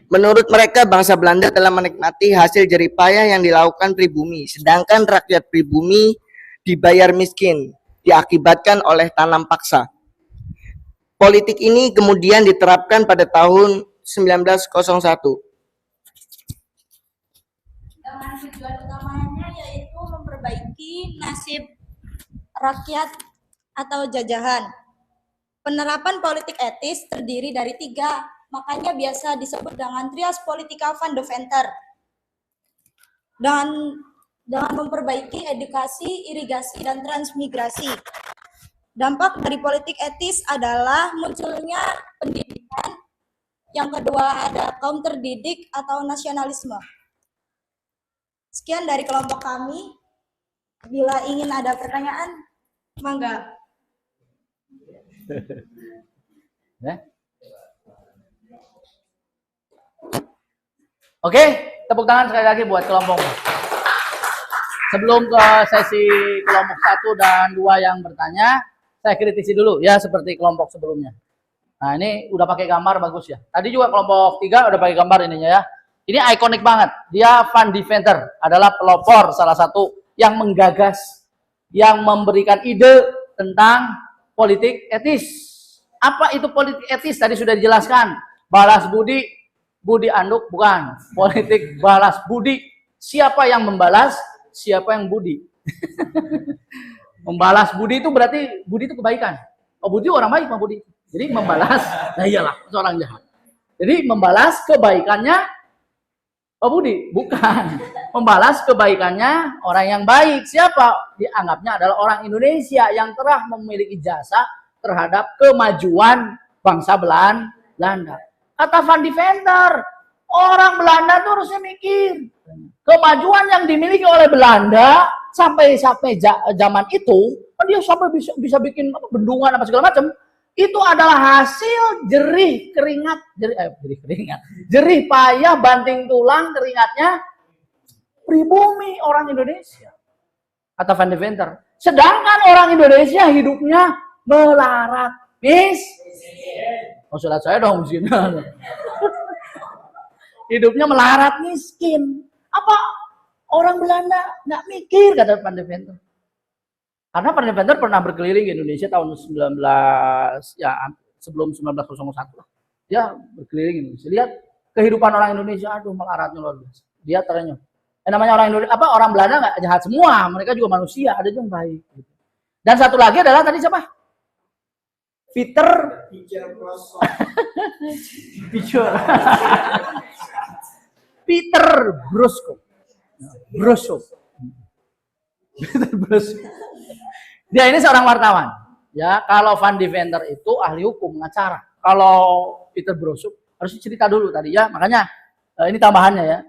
Menurut mereka, bangsa Belanda telah menikmati hasil jeripayah yang dilakukan pribumi, sedangkan rakyat pribumi dibayar miskin, diakibatkan oleh tanam paksa. Politik ini kemudian diterapkan pada tahun 1901. Dengan tujuan utamanya yaitu memperbaiki nasib rakyat atau jajahan. Penerapan politik etis terdiri dari 3, makanya biasa disebut dengan trias politika Van Deventer. Dengan memperbaiki edukasi, irigasi, dan transmigrasi. Dampak dari politik etis adalah munculnya pendidikan. Yang kedua ada kaum terdidik atau nasionalisme. Sekian dari kelompok kami. Bila ingin ada pertanyaan, mangga. Oke, tepuk tangan sekali lagi buat kelompok. Sebelum ke sesi kelompok 1 dan 2 yang bertanya, saya kritisi dulu ya seperti kelompok sebelumnya. Nah, ini udah pakai gambar bagus ya. Tadi juga kelompok 3 udah pakai gambar ininya ya. Ini ikonik banget. Dia Van Deventer adalah pelopor salah satu yang menggagas, yang memberikan ide tentang politik etis. Apa itu politik etis? Tadi sudah dijelaskan. Balas budi, budi anduk, bukan. Politik balas budi. Siapa yang membalas, siapa yang budi. Membalas budi itu berarti budi itu kebaikan. Oh, budi orang baik, Pak Budi. Jadi membalas, nah iyalah, seorang jahat. Jadi membalas kebaikannya Pak Budi, bukan. Membalas kebaikannya orang yang baik. Siapa? Dianggapnya adalah orang Indonesia yang telah memiliki jasa terhadap kemajuan bangsa Belanda. Kata Van Deventer, orang Belanda tuh harusnya mikir. Kemajuan yang dimiliki oleh Belanda sampai zaman itu, dia sampai bisa bikin bendungan apa segala macam. Itu adalah hasil jerih payah banting tulang keringatnya pribumi orang Indonesia, kata Van Deventer. Sedangkan orang Indonesia hidupnya melarat miskin. Maksud saya dong miskin. Hidupnya melarat miskin. Apa orang Belanda nggak mikir, kata Van Deventer. Karena Van Deventer pernah berkeliling di Indonesia tahun 19 ya sebelum 1901 lah. Dia berkeliling di Indonesia. Lihat kehidupan orang Indonesia, aduh melaratnya luar biasa. Dia ternyata namanya orang Indonesia, orang Belanda nggak jahat semua, mereka juga manusia, ada juga yang baik. Dan satu lagi adalah tadi siapa? Peter Brosco. Dia ini seorang wartawan. Ya, kalau Van Deventer itu ahli hukum, pengacara. Kalau Peter Brosco harus cerita dulu tadi ya. Makanya ini tambahannya ya.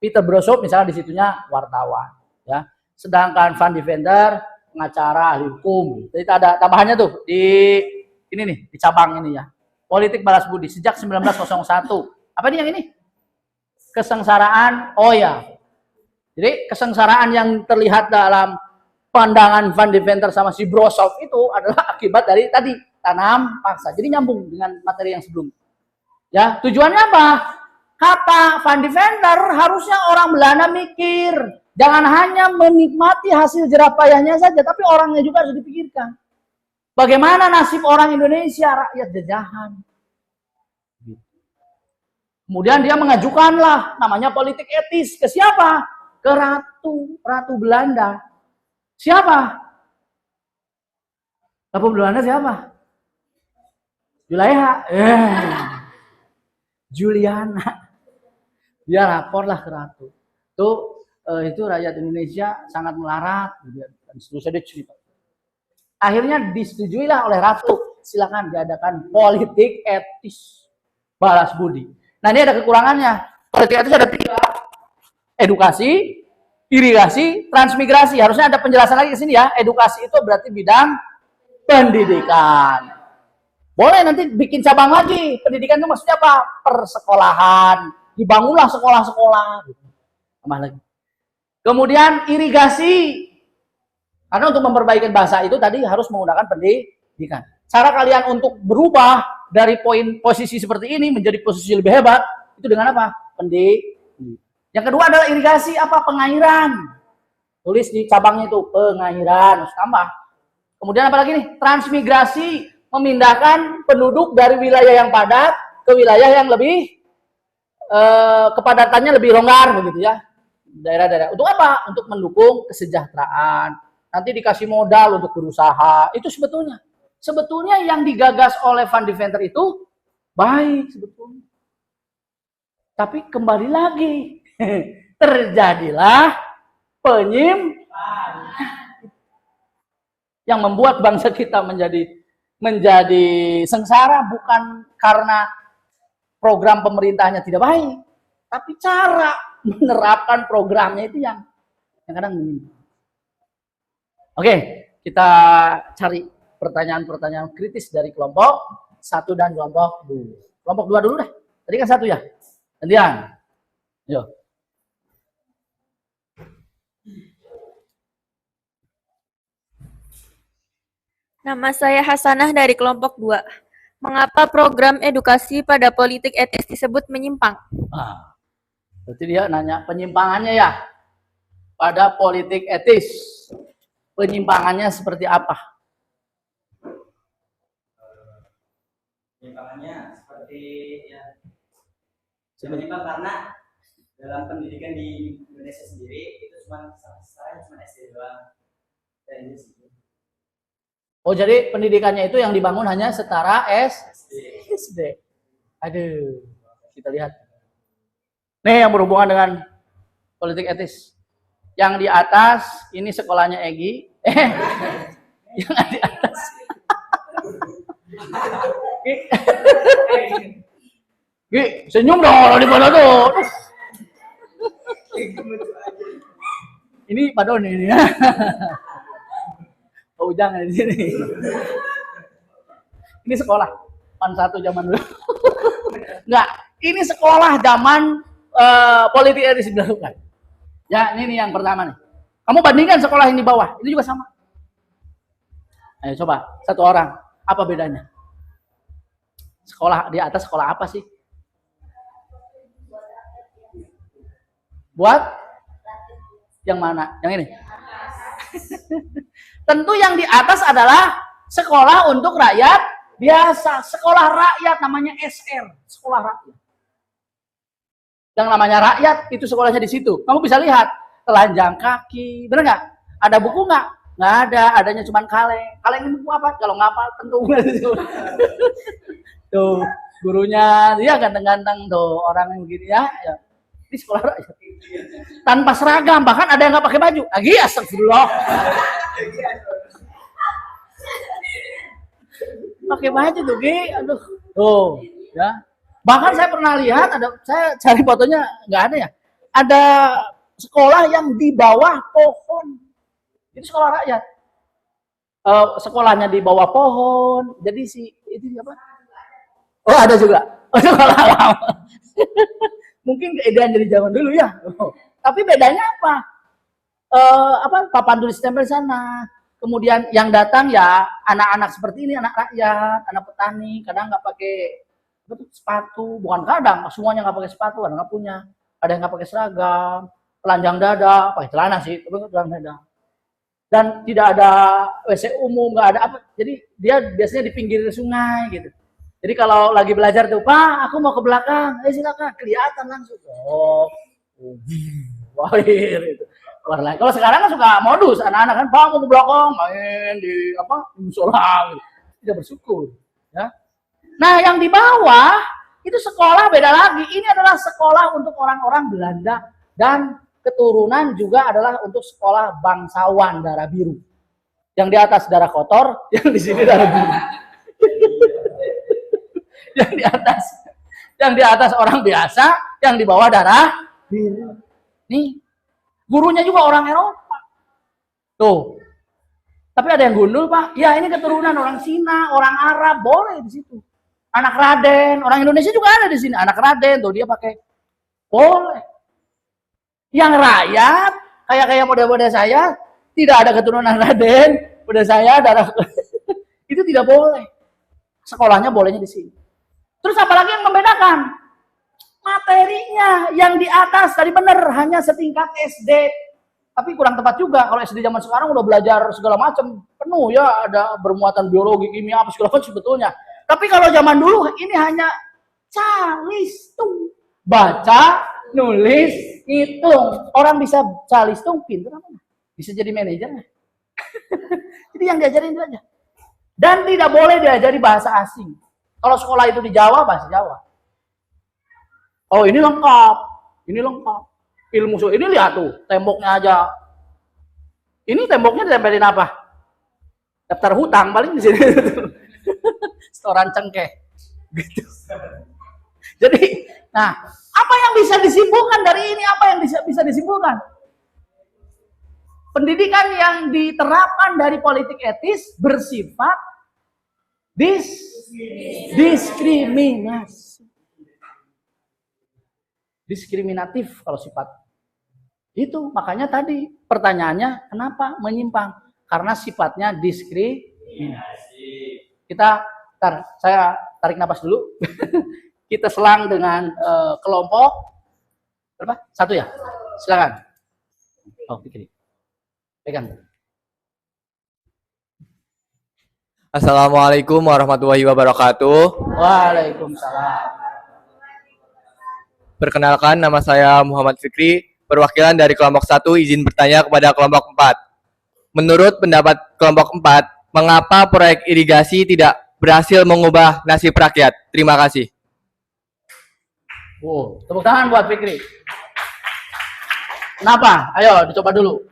Peter Brosco misalnya di situnya wartawan, ya. Sedangkan Van Deventer pengacara, ahli hukum. Jadi ada tambahannya tuh di ini nih, di cabang ini ya. Politik balas budi sejak 1901. Apa ini yang ini? Kesengsaraan. Oh ya. Jadi kesengsaraan yang terlihat dalam pandangan Van Deventer sama si Brosov itu adalah akibat dari tadi tanam paksa. Jadi nyambung dengan materi yang sebelumnya. Ya, tujuannya apa? Kata Van Deventer, harusnya orang Belanda mikir, jangan hanya menikmati hasil jerapayahnya saja, tapi orangnya juga harus dipikirkan. Bagaimana nasib orang Indonesia, rakyat jajahan? Kemudian dia mengajukanlah namanya politik etis ke siapa? Ke Ratu Belanda. Siapa? Ratu Belanda siapa? Julaiha. Juliana. Dia laporlah ke Ratu. Itu rakyat Indonesia sangat melarat. Dan seterusnya dia cerita. Akhirnya disetujuilah oleh Ratu. Silakan diadakan politik etis balas budi. Nah ini ada kekurangannya. Politik etis ada 3. Edukasi, irigasi, transmigrasi. Harusnya ada penjelasan lagi ke sini ya. Edukasi itu berarti bidang pendidikan. Boleh nanti bikin cabang lagi. Pendidikan itu maksudnya apa? Persekolahan. Dibangunlah sekolah-sekolah. Tambah lagi. Kemudian irigasi. Karena untuk memperbaiki bahasa itu tadi harus menggunakan pendidikan. Cara kalian untuk berubah dari posisi seperti ini menjadi posisi lebih hebat, itu dengan apa? Pendidikan. Yang kedua adalah irigasi apa? Pengairan. Tulis di cabangnya itu pengairan. Harus tambah. Kemudian apa lagi nih? Transmigrasi. Memindahkan penduduk dari wilayah yang padat ke wilayah yang lebih kepadatannya lebih longgar begitu ya. Daerah-daerah. Untuk apa? Untuk mendukung kesejahteraan. Nanti dikasih modal untuk berusaha. Itu sebetulnya yang digagas oleh Van Deventer itu baik sebetulnya. Tapi kembali lagi terjadilah penyimpangan yang membuat bangsa kita menjadi sengsara bukan karena program pemerintahnya tidak baik, tapi cara menerapkan programnya itu yang kadang menyimpang. Oke, kita cari pertanyaan-pertanyaan kritis dari kelompok 1 dan kelompok 2. Kelompok 2 dulu deh. Tadi kan 1 ya. Gantian. Yo. Nama saya Hasanah dari kelompok 2. Mengapa program edukasi pada politik etis disebut menyimpang? Berarti dia nanya penyimpangannya ya pada politik etis. Penyimpangannya seperti apa? Penyimpangannya seperti ya menyimpang karena dalam pendidikan di Indonesia sendiri itu cuma SD doang. Oh jadi pendidikannya itu yang dibangun hanya setara SD. Aduh, kita lihat. Nih yang berhubungan dengan politik etis. Yang di atas ini sekolahnya Egi. Yang di atas. Gi, senyum dong di mana tuh. Ini Pak Doni ini ya. Oh, jangan di sini. Ini sekolah Pan 1 zaman dulu. Enggak, ini sekolah zaman politik etis dilakukan. Ya, ini yang pertama nih. Kamu bandingkan sekolah yang di bawah, ini juga sama. Ayo coba, 1 orang, apa bedanya? Sekolah di atas sekolah apa sih? Buat yang mana? Yang ini? Tentu yang di atas adalah sekolah untuk rakyat biasa. Sekolah rakyat namanya SR, sekolah rakyat. Yang namanya rakyat itu sekolahnya di situ. Kamu bisa lihat telanjang kaki, bener nggak? Ada buku nggak? Nggak ada, adanya cuma kaleng. Kaleng ini buku apa? Kalau ngapal tentu. Tuh gurunya dia ganteng-ganteng tuh orang yang begini ya. Di sekolah rakyat. Tanpa seragam, bahkan ada yang nggak pakai baju. Lagi astagfirullah. Pakai baju tuh, aduh. Tuh, ya. Bahkan saya pernah lihat, saya cari fotonya nggak ada ya. Ada sekolah yang di bawah pohon. Itu sekolah rakyat. Sekolahnya di bawah pohon. Jadi itu apa? Oh ada juga. Oh, sekolah lama. Mungkin keedan dari zaman dulu ya. Tapi bedanya apa? Papan tulis stempel sana. Kemudian yang datang ya anak-anak seperti ini, anak rakyat, anak petani. Kadang nggak pakai sepatu, bukan kadang, semuanya nggak pakai sepatu, ada nggak punya, ada yang nggak pakai seragam, telanjang dada, pakai celana sih, tapi nggak telanjang dada, dan tidak ada WC umum, nggak ada apa, jadi dia biasanya di pinggir sungai gitu. Jadi kalau lagi belajar tuh, Pak, aku mau ke belakang. Silakan, kelihatan langsung. Oh, wahir itu. Kalau sekarang kan suka modus anak-anak kan, Pak mau ke belakang, main di apa? Di musola. Tidak bersyukur, ya. Nah, yang di bawah itu sekolah beda lagi. Ini adalah sekolah untuk orang-orang Belanda dan keturunan juga adalah untuk sekolah bangsawan darah biru. Yang di atas darah kotor, yang di sini darah biru. yang di atas orang biasa, yang di bawah darah biru. Nih, gurunya juga orang Eropa. Tuh. Tapi ada yang gundul, Pak. Ya, ini keturunan orang Cina, orang Arab, boleh di situ. Anak Raden, orang Indonesia juga ada di sini. Anak Raden, tuh dia pakai boleh. Yang rakyat, kayak model-model saya, tidak ada keturunan Raden, model saya darah itu tidak boleh. Sekolahnya bolehnya di sini. Terus apalagi yang membedakan? Materinya yang di atas tadi benar hanya setingkat SD. Tapi kurang tepat juga. Kalau SD zaman sekarang udah belajar segala macam, penuh ya, ada bermuatan biologi, kimia, apa segala macam sebetulnya. Tapi kalau zaman dulu ini hanya calistung. Baca, nulis, hitung. Orang bisa calistung, pintar apa? Bisa jadi manajer. Jadi yang diajarin itu aja. Dan tidak boleh diajari bahasa asing. Kalau sekolah itu di Jawa, bahasa Jawa. Oh ini lengkap, ilmu ini lihat tuh temboknya aja. Ini temboknya ditempelin apa? Daftar hutang paling di sini. Setoran cengkeh. Gitu. Jadi, nah apa yang bisa disimpulkan dari ini? Apa yang bisa disimpulkan? Pendidikan yang diterapkan dari politik etis bersifat diskriminatif kalau sifat. Itu makanya tadi pertanyaannya kenapa menyimpang? Karena sifatnya diskriminasi. Saya tarik napas dulu. Kita selang dengan kelompok berapa? 1 ya? Silakan. Oh, pikir. Pegang. Assalamualaikum warahmatullahi wabarakatuh. Waalaikumsalam. Perkenalkan, nama saya Muhammad Fikri, perwakilan dari kelompok 1, izin bertanya kepada kelompok 4. Menurut pendapat kelompok 4, mengapa proyek irigasi tidak berhasil mengubah nasib rakyat? Terima kasih. Tepuk tangan buat Fikri. Kenapa? Ayo dicoba dulu.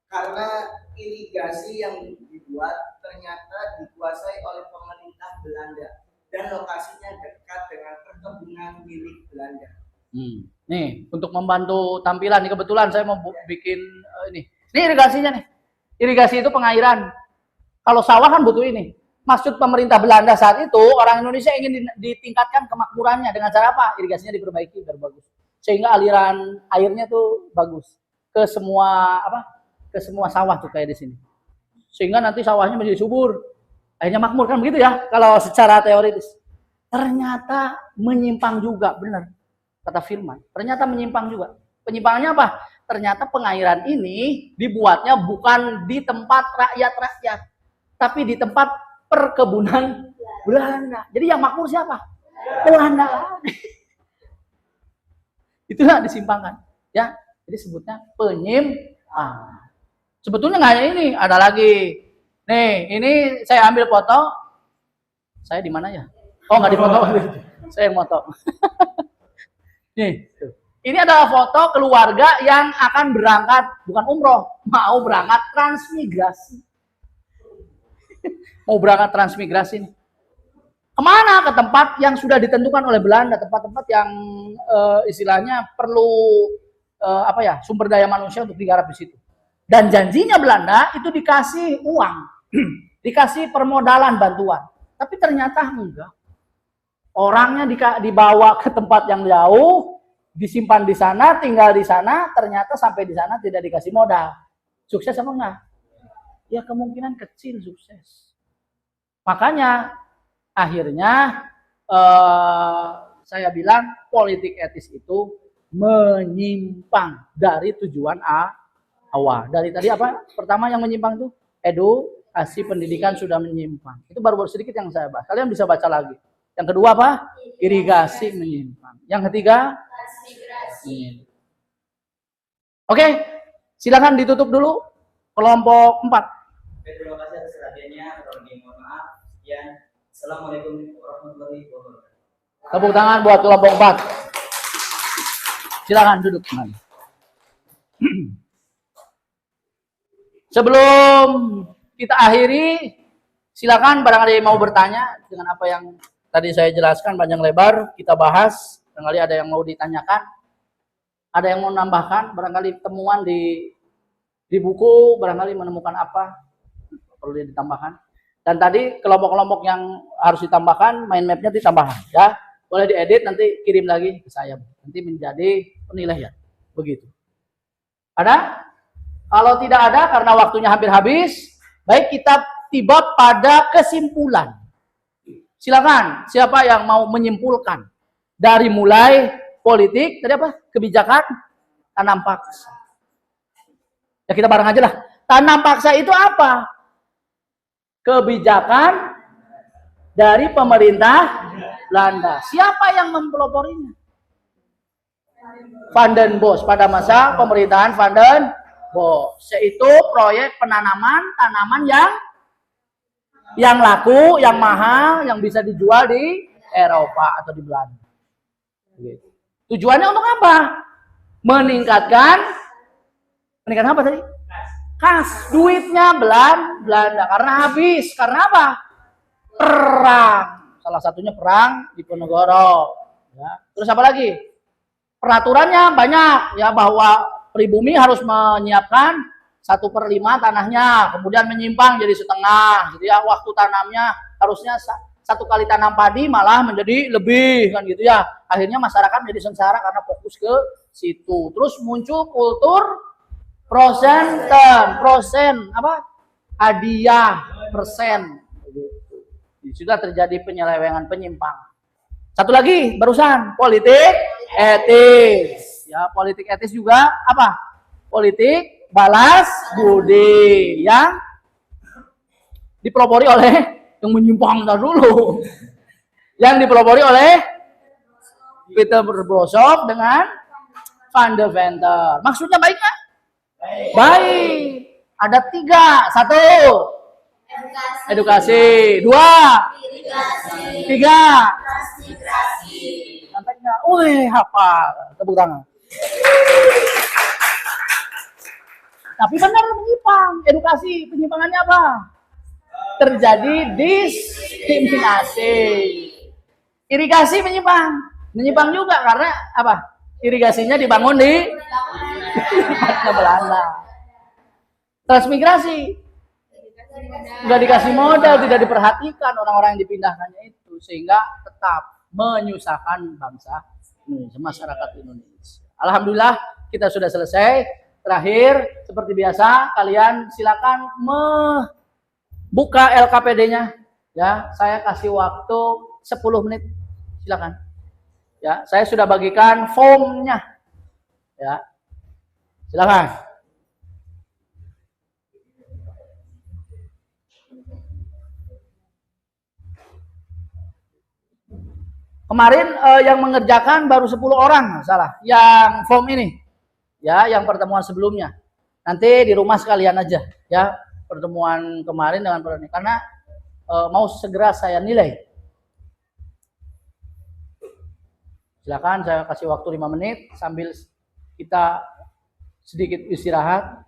Karena irigasi yang dibuat ternyata dikuasai oleh pemerintah Belanda dan lokasinya dekat dengan perkebunan milik Belanda. Nih, untuk membantu tampilan, nih kebetulan saya mau bikin ini. Ini irigasinya nih. Irigasi itu pengairan. Kalau sawah kan butuh ini. Maksud pemerintah Belanda saat itu, orang Indonesia ingin ditingkatkan kemakmurannya dengan cara apa? Irigasinya diperbaiki biar bagus. Sehingga aliran airnya tuh bagus ke semua ke semua sawah tuh kayak di sini. Sehingga nanti sawahnya menjadi subur. Akhirnya makmur kan begitu ya kalau secara teoritis. Ternyata menyimpang juga, benar kata Firman. Ternyata menyimpang juga. Penyimpangannya apa? Ternyata pengairan ini dibuatnya bukan di tempat rakyat-rakyat, tapi di tempat perkebunan Belanda. Jadi yang makmur siapa? Belanda. Itulah disimpangkan. Ya, jadi sebutnya penyimpang. Sebetulnya nggak hanya ini, ada lagi. Nih, ini saya ambil foto. Saya di mana ya? Oh, nggak di foto. Saya yang foto. Nih, ini adalah foto keluarga yang akan berangkat, bukan umroh, mau berangkat transmigrasi. Mau berangkat transmigrasi nih. Kemana? Ke tempat yang sudah ditentukan oleh Belanda, tempat-tempat yang istilahnya perlu sumber daya manusia untuk digarap di situ. Dan janjinya Belanda itu dikasih uang, dikasih permodalan bantuan. Tapi ternyata enggak. Orangnya dibawa ke tempat yang jauh, disimpan di sana, tinggal di sana, ternyata sampai di sana tidak dikasih modal. Sukses apa enggak? Ya kemungkinan kecil sukses. Makanya akhirnya saya bilang politik etis itu menyimpang dari tujuan awal. Dari tadi apa? Pertama yang menyimpang itu Kasih pendidikan sudah menyimpang. Itu baru sedikit yang saya bahas. Kalian bisa baca lagi. Yang kedua apa? Irigasi menyimpang. Yang ketiga? Transmigrasi. Oke, silakan ditutup dulu kelompok 4. Terima kasih atas perhatiannya. Mohon maaf. Sekian. Assalamualaikum warahmatullahi wabarakatuh. Tepuk tangan buat kelompok 4. Silakan duduk. Sebelum kita akhiri, silakan barangkali mau bertanya dengan apa yang tadi saya jelaskan panjang lebar, kita bahas. Barangkali ada yang mau ditanyakan, ada yang mau menambahkan, barangkali temuan di buku, barangkali menemukan apa perlu ditambahkan. Dan tadi kelompok-kelompok yang harus ditambahkan, mind map-nya ditambahkan, ya. Boleh diedit, nanti kirim lagi ke saya. Nanti menjadi penilaian. Begitu. Ada? Kalau tidak ada, karena waktunya hampir habis, baik kita tiba pada kesimpulan. Silakan, siapa yang mau menyimpulkan dari mulai politik, tadi apa? Kebijakan, tanam paksa. Ya kita bareng aja lah. Tanam paksa itu apa? Kebijakan dari pemerintah Belanda. Siapa yang mempeloporinya? Van den Bosch pada masa pemerintahan Van den Bosch, yaitu proyek penanaman tanaman yang laku, yang mahal, yang bisa dijual di Eropa atau di Belanda. Tujuannya untuk apa? Meningkatkan apa tadi? Kas, duitnya Belanda karena habis. Karena apa? Perang. Salah satunya perang Diponegoro. Ya. Terus apa lagi? Peraturannya banyak, ya, bahwa pribumi harus menyiapkan 1/5 tanahnya, kemudian menyimpang jadi setengah, gitu ya. Waktu tanamnya harusnya 1 kali tanam padi malah menjadi lebih, kan gitu ya. Akhirnya masyarakat menjadi sengsara karena fokus ke situ. Terus muncul kultur prosen apa? Hadiah persen. Gitu. Sudah terjadi penyelewengan, penyimpang. Satu lagi barusan politik etis. Ya, politik etis juga apa? Politik balas budi yang dipelopori oleh yang menyimpang dulu. Yang dipelopori oleh Peter Brosov dengan Van der Venter. Maksudnya baik nggak? Baik. Ada 3. 1. Edukasi. 2. 3. Nantinya, hafal. Tepuk tangan. Tapi benar menyimpang. Edukasi, penyimpangannya apa? Terjadi diskriminasi. Irigasi menyimpang. Menyimpang juga karena apa? Irigasinya dibangun di tempatnya Belanda. Transmigrasi. Nggak dikasih modal, tidak diperhatikan orang-orang yang dipindahkannya itu. Sehingga tetap menyusahkan bangsa Indonesia, masyarakat Indonesia. Alhamdulillah kita sudah selesai. Terakhir, seperti biasa, kalian silakan membuka LKPD-nya. Ya, saya kasih waktu 10 menit. Silakan. Ya, saya sudah bagikan formnya. Ya, silakan. Kemarin yang mengerjakan baru 10 orang, salah. Yang form ini. Ya, yang pertemuan sebelumnya. Nanti di rumah sekalian aja, ya, pertemuan kemarin dengan pertemuan ini, karena mau segera saya nilai. Silakan, saya kasih waktu 5 menit sambil kita sedikit istirahat,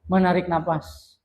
menarik napas.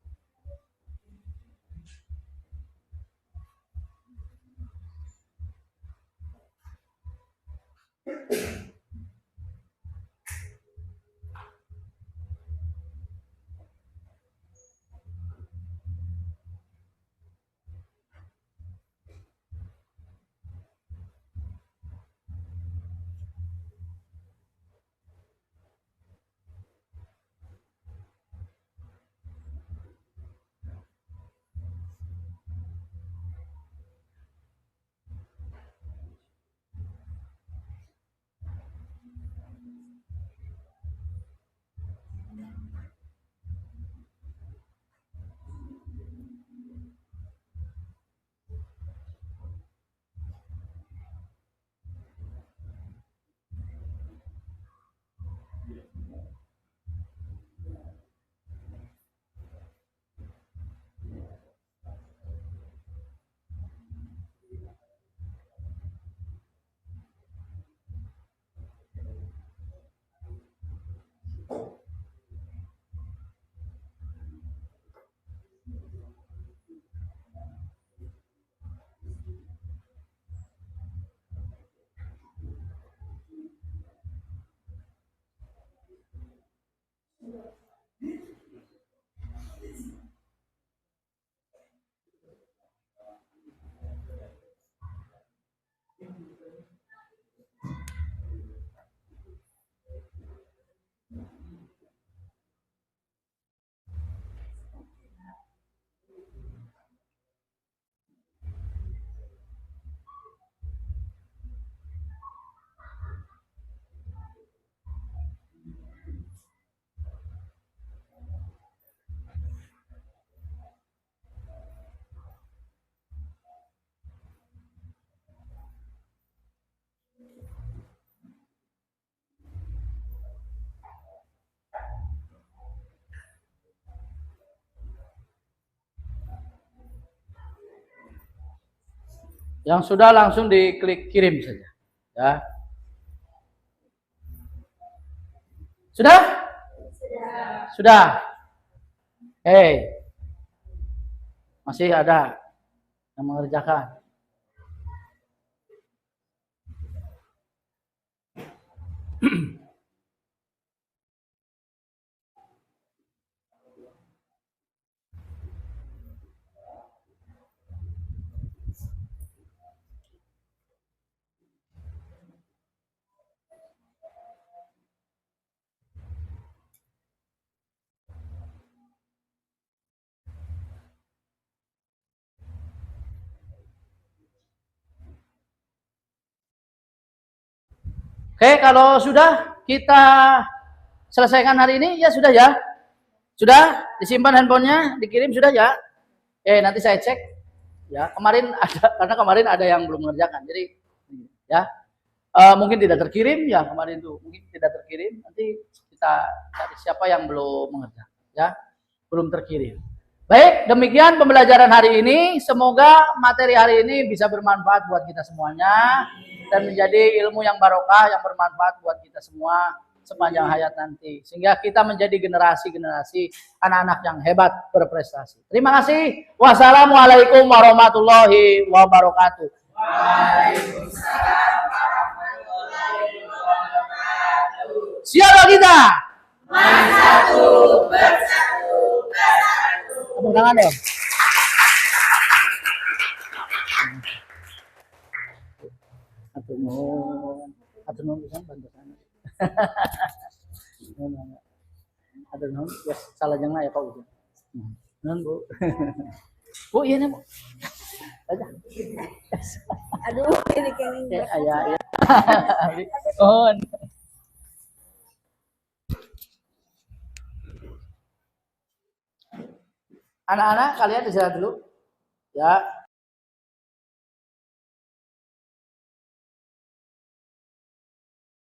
Yang sudah langsung diklik kirim saja. Ya. Sudah? Sudah. Masih ada yang mengerjakan. Oke, kalau sudah kita selesaikan hari ini, ya sudah ya. Sudah disimpan handphonenya, dikirim sudah ya. Nanti saya cek. Ya, kemarin ada, karena kemarin ada yang belum mengerjakan. Jadi, ya, mungkin tidak terkirim ya kemarin tuh, mungkin tidak terkirim. Nanti kita cari siapa yang belum mengerjakan, ya, belum terkirim. Baik, demikian pembelajaran hari ini. Semoga materi hari ini bisa bermanfaat buat kita semuanya dan menjadi ilmu yang barokah, yang bermanfaat buat kita semua sepanjang hayat nanti. Sehingga kita menjadi generasi-generasi anak-anak yang hebat berprestasi. Terima kasih. Wassalamualaikum warahmatullahi wabarakatuh. Waalaikumsalam warahmatullahi wabarakatuh. Siapa kita? Bersatu, bersatu, bersatu. Tepuk tangan dong. Atur nuhun pisan bantu sana. Atur nuhun, yes, salah jangan ya Pak Ujo. Nuhun Bu. Bu, iya nih Bu. Aja. Aduh, ini kayaknya. Ya. Nuhun. Anak-anak kalian istirahat dulu. Ya.